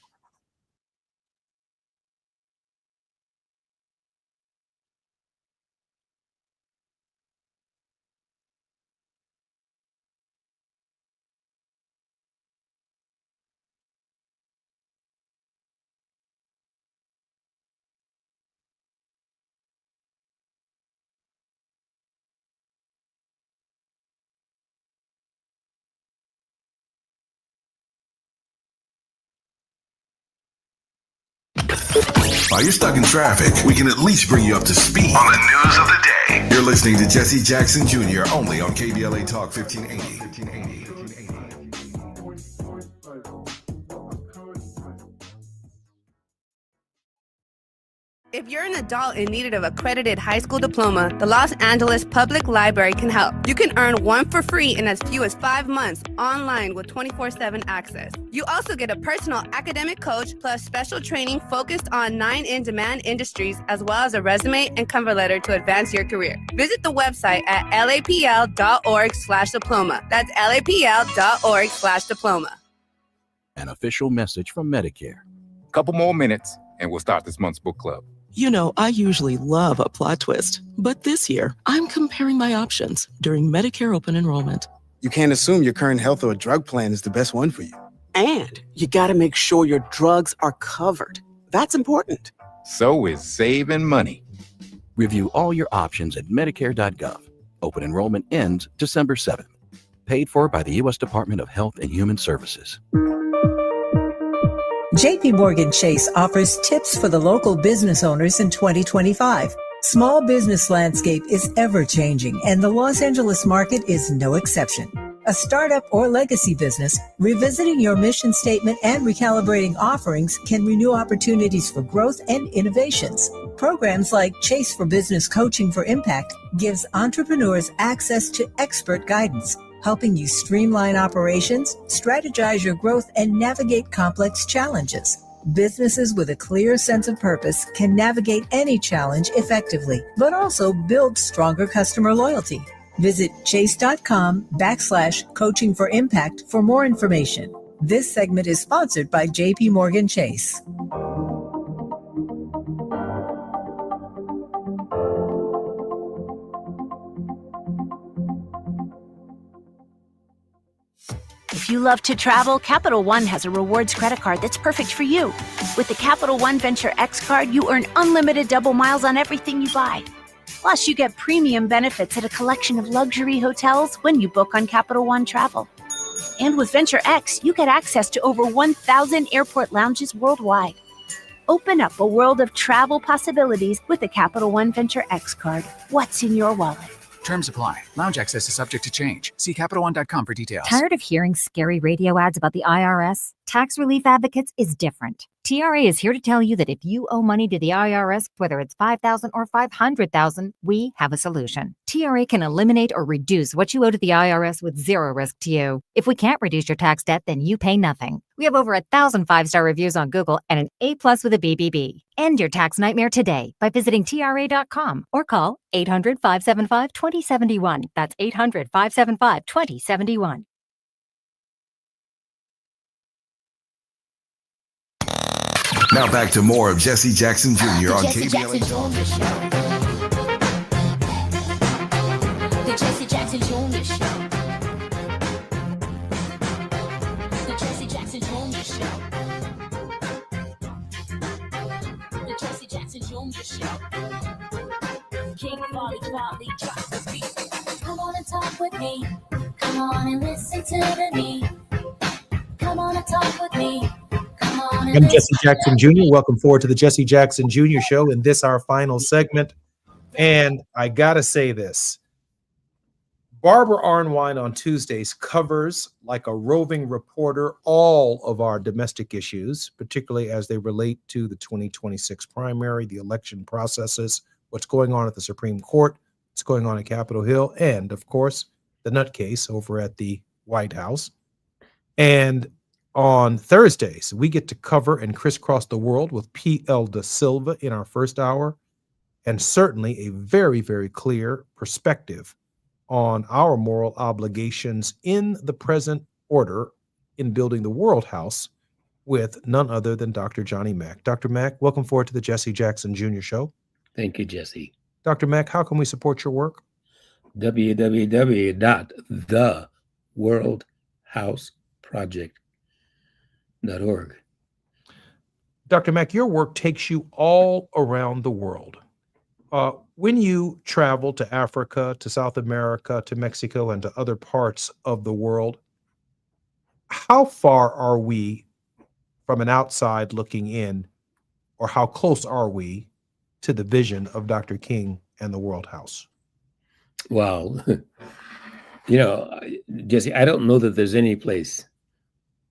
While you're stuck in traffic, we can at least bring you up to speed on the news of the day. You're listening to Jesse Jackson Jr. only on KBLA Talk 1580. If you're an adult in need of accredited high school diploma, the Los Angeles Public Library can help. You can earn one for free in as few as 5 months online with 24/7 access. You also get a personal academic coach plus special training focused on 9 in-demand industries, as well as a resume and cover letter to advance your career. Visit the website at lapl.org/diploma. That's lapl.org/diploma. An official message from Medicare. Couple more minutes and we'll start this month's book club. You know, I usually love a plot twist, but this year, I'm comparing my options during Medicare open enrollment. You can't assume your current health or drug plan is the best one for you. And you got to make sure your drugs are covered. That's important. So is saving money. Review all your options at Medicare.gov. Open enrollment ends December 7th. Paid for by the U.S. Department of Health and Human Services. JP Morgan Chase offers tips for the local business owners in 2025. Small business landscape is ever changing, and the Los Angeles market is no exception. A startup or legacy business, revisiting your mission statement and recalibrating offerings can renew opportunities for growth and innovations. Programs like Chase for Business Coaching for Impact gives entrepreneurs access to expert guidance, helping you streamline operations, strategize your growth, and navigate complex challenges. Businesses with a clear sense of purpose can navigate any challenge effectively, but also build stronger customer loyalty. Visit chase.com/coaching for impact for more information. This segment is sponsored by JP Morgan Chase. If you love to travel, Capital One has a rewards credit card that's perfect for you. With the Capital One Venture X card, you earn unlimited double miles on everything you buy. Plus, you get premium benefits at a collection of luxury hotels when you book on Capital One Travel. And with Venture X, you get access to over 1,000 airport lounges worldwide. Open up a world of travel possibilities with the Capital One Venture X card. What's in your wallet? Terms apply. Lounge access is subject to change. See CapitalOne.com for details. Tired of hearing scary radio ads about the IRS? Tax Relief Advocates is different. TRA is here to tell you that if you owe money to the IRS, whether it's $5,000 or $500,000, we have a solution. TRA can eliminate or reduce what you owe to the IRS with zero risk to you. If we can't reduce your tax debt, then you pay nothing. We have over 1,000 5-star reviews on Google and an A+ with a BBB. End your tax nightmare today by visiting TRA.com or call 800-575-2071. That's 800-575-2071. Now back to more of Jesse Jackson Jr. on KBLA Talk. The Jesse Jackson Jr. Show. The Jesse Jackson Jr. Show. The Jesse Jackson Jr. Show. King Volley drops the beat. Come on and talk with me. Come on and listen to me. Come on and talk with me. I'm Jesse Jackson Jr. Welcome forward to the Jesse Jackson Jr. Show, and this our final segment. And I gotta say this: Barbara Arnwine on Tuesdays covers, like a roving reporter, all of our domestic issues, particularly as they relate to the 2026 primary, the election processes, what's going on at the Supreme Court, what's going on at Capitol Hill, and of course, the nutcase over at the White House. And on Thursdays, we get to cover and crisscross the world with P.L. Da Silva in our first hour, and certainly a very, very clear perspective on our moral obligations in the present order in building the World House with none other than Dr. Johnny Mack. Dr. Mack, welcome forward to the Jesse Jackson Jr. Show. Thank you, Jesse. Dr. Mack, how can we support your work? www.theworldhouseproject.org. Dr. Mack, your work takes you all around the world. When you travel to Africa, to South America, to Mexico, and to other parts of the world, how far are we from an outside looking in, or how close are we to the vision of Dr. King and the World House? Wow. Jesse, I don't know that there's any place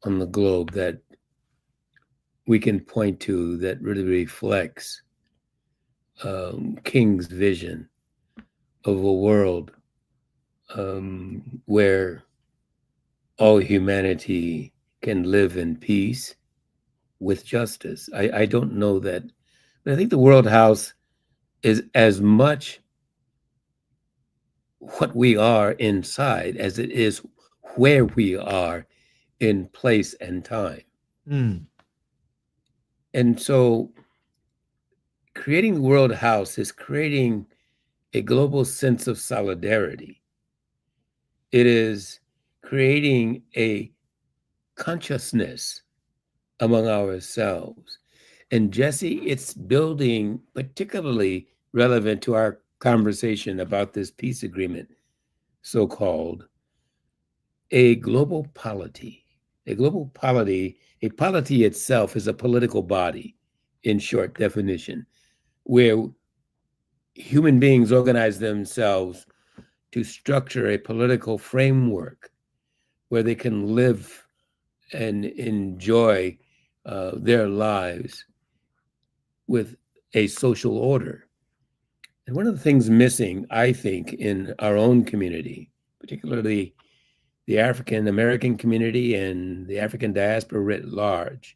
on the globe that we can point to that really reflects King's vision of a world where all humanity can live in peace with justice. I don't know that, but I think the World House is as much what we are inside as it is where we are in place and time. And so creating the World House is creating a global sense of solidarity. It is creating a consciousness among ourselves. And Jesse, it's building, particularly relevant to our conversation about this peace agreement, so-called, a global polity. A global polity, a polity itself is a political body, in short definition, where human beings organize themselves to structure a political framework where they can live and enjoy their lives with a social order. And one of the things missing, I think, in our own community, particularly the African American community and the African diaspora writ large,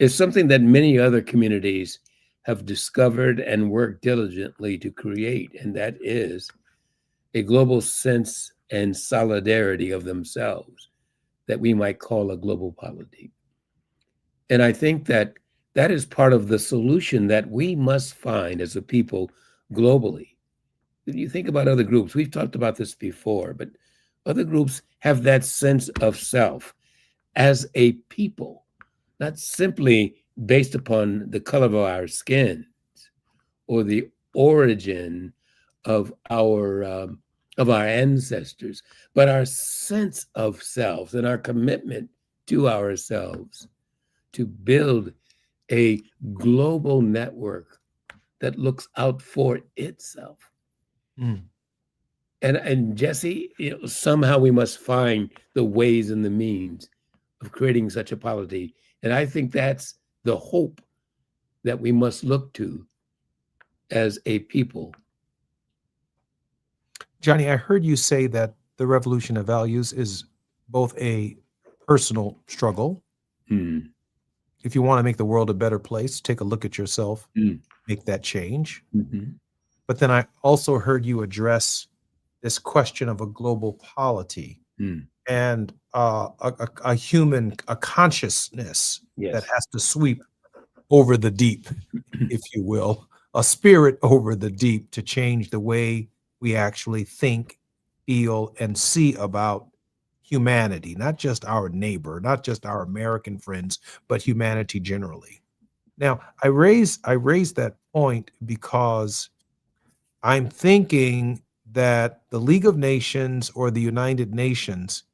is something that many other communities have discovered and worked diligently to create, and that is a global sense and solidarity of themselves that we might call a global polity. And I think that that is part of the solution that we must find as a people globally. If you think about other groups, we've talked about this before, but other groups have that sense of self as a people, not simply based upon the color of our skins or the origin of our ancestors, but our sense of self and our commitment to ourselves to build a global network that looks out for itself. And Jesse, somehow we must find the ways and the means of creating such a polity. And I think that's the hope that we must look to as a people. Johnny, I heard you say that the revolution of values is both a personal struggle. If you want to make the world a better place, take a look at yourself, make that change. But then I also heard you address this question of a global polity and a human, a consciousness that has to sweep over the deep, if you will, a spirit over the deep to change the way we actually think, feel, and see about humanity, not just our neighbor, not just our American friends, but humanity generally. Now, I raise that point because I'm thinking that the League of Nations or the United Nations,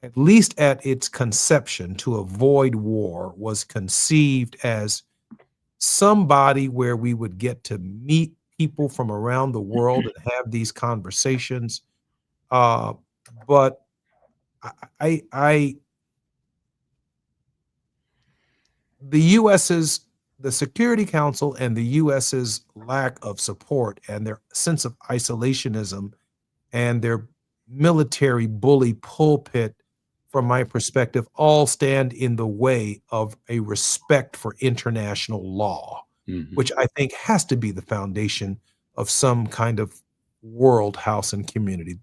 at least at its conception to avoid war, was conceived as somebody where we would get to meet people from around the world and have these conversations. But the Security Council and the US's lack of support and their sense of isolationism and their military bully pulpit, from my perspective, all stand in the way of a respect for international law, which I think has to be the foundation of some kind of world house and community.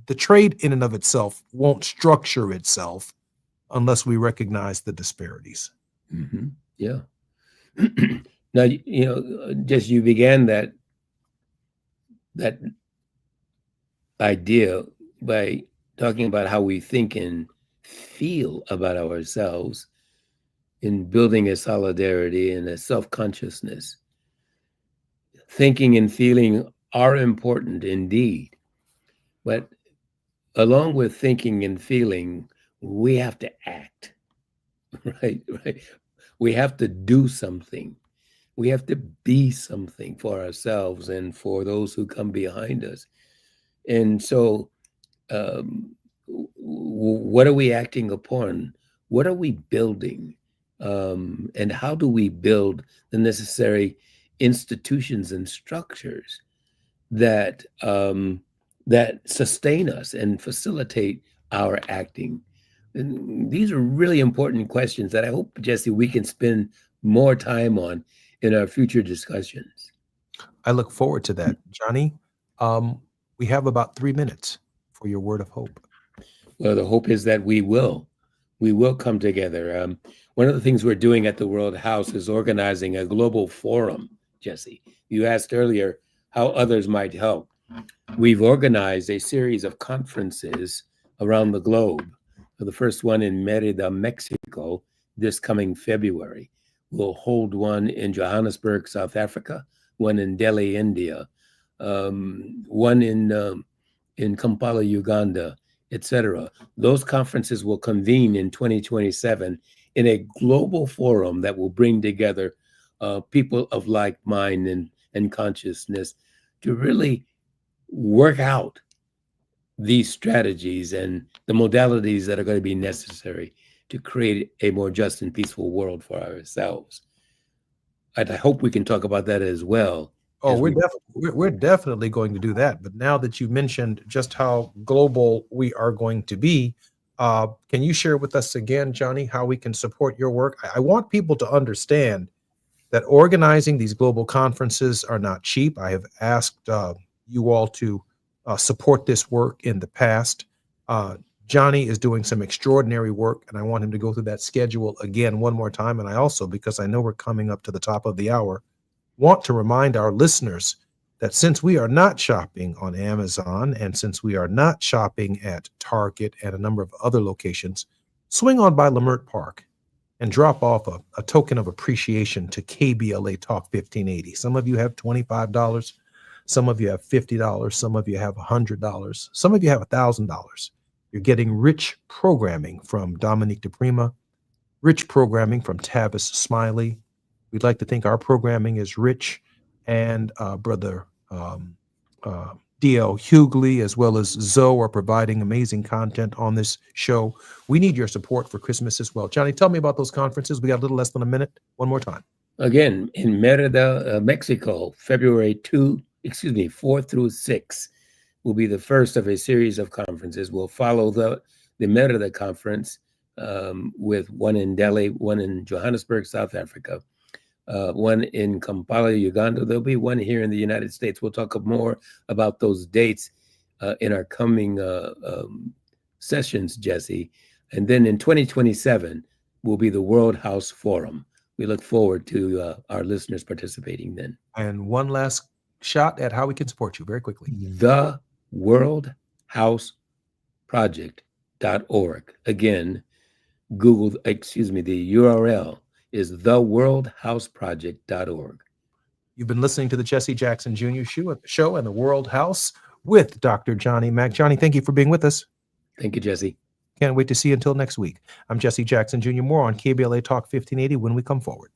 The trade in and of itself won't structure itself unless we recognize the disparities. Mm-hmm. Yeah. Now, just you began that idea by talking about how we think and feel about ourselves in building a solidarity and a self-consciousness. Thinking and feeling are important indeed, but along with thinking and feeling, we have to act, right? We have to do something. We have to be something for ourselves and for those who come behind us. And so, what are we acting upon? What are we building? And how do we build the necessary institutions and structures that that sustain us and facilitate our acting? And these are really important questions that I hope, Jesse, we can spend more time on in our future discussions. I look forward to that. Johnny, we have about 3 minutes for your word of hope. Well, the hope is that we will come together. One of the things we're doing at the World House is organizing a global forum, Jesse. You asked earlier how others might help. We've organized a series of conferences around the globe. The first one in Merida, Mexico, this coming February. We'll hold one in Johannesburg, South Africa, one in Delhi, India, one in Kampala, Uganda, etc. Those conferences will convene in 2027 in a global forum that will bring together people of like mind and consciousness to really work out these strategies and the modalities that are going to be necessary to create a more just and peaceful world for ourselves. And I hope we can talk about that as well. Oh, we're definitely going to do that. But now that you mentioned just how global we are going to be, can you share with us again, Johnny, how we can support your work? I want people to understand that organizing these global conferences are not cheap. I have asked you all to support this work in the past. Johnny is doing some extraordinary work, and I want him to go through that schedule again one more time. And I also, because I know we're coming up to the top of the hour, want to remind our listeners that since we are not shopping on Amazon and since we are not shopping at Target and a number of other locations, swing on by Leimert Park and drop off a token of appreciation to KBLA Talk 1580. Some of you have $25. Some of you have $50. Some of you have $100. Some of you have $1,000. You're getting rich programming from Dominique DePrima, rich programming from Tavis Smiley. We'd like to think our programming is rich, and Brother D.L. Hughley as well as Zoe are providing amazing content on this show. We need your support for Christmas as well. Johnny, tell me about those conferences. We got a little less than a minute. One more time. Again, in Merida, Mexico, February 4 through 6 will be the first of a series of conferences. We'll follow the Merida conference with one in Delhi, one in Johannesburg, South Africa, one in Kampala, Uganda. There'll be one here in the United States. We'll talk more about those dates in our coming sessions, Jesse. And then in 2027 will be the World House Forum. We look forward to our listeners participating then. And one last shot at how we can support you very quickly. The worldhouseproject.org. Again, the URL is theworldhouseproject.org. You've been listening to the Jesse Jackson Jr. Show and the World House with Dr. Johnny Mack. Johnny, thank you for being with us. Thank you, Jesse. Can't wait to see you until next week. I'm Jesse Jackson Jr. More on KBLA Talk 1580 when we come forward.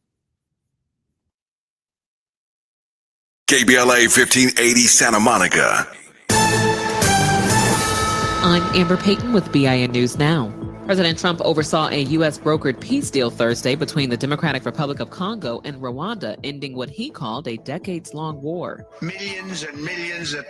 KBLA 1580 Santa Monica. I'm Amber Payton with BIN News Now. President Trump oversaw a U.S. brokered peace deal Thursday between the Democratic Republic of Congo and Rwanda, ending what he called a decades-long war. Millions and millions of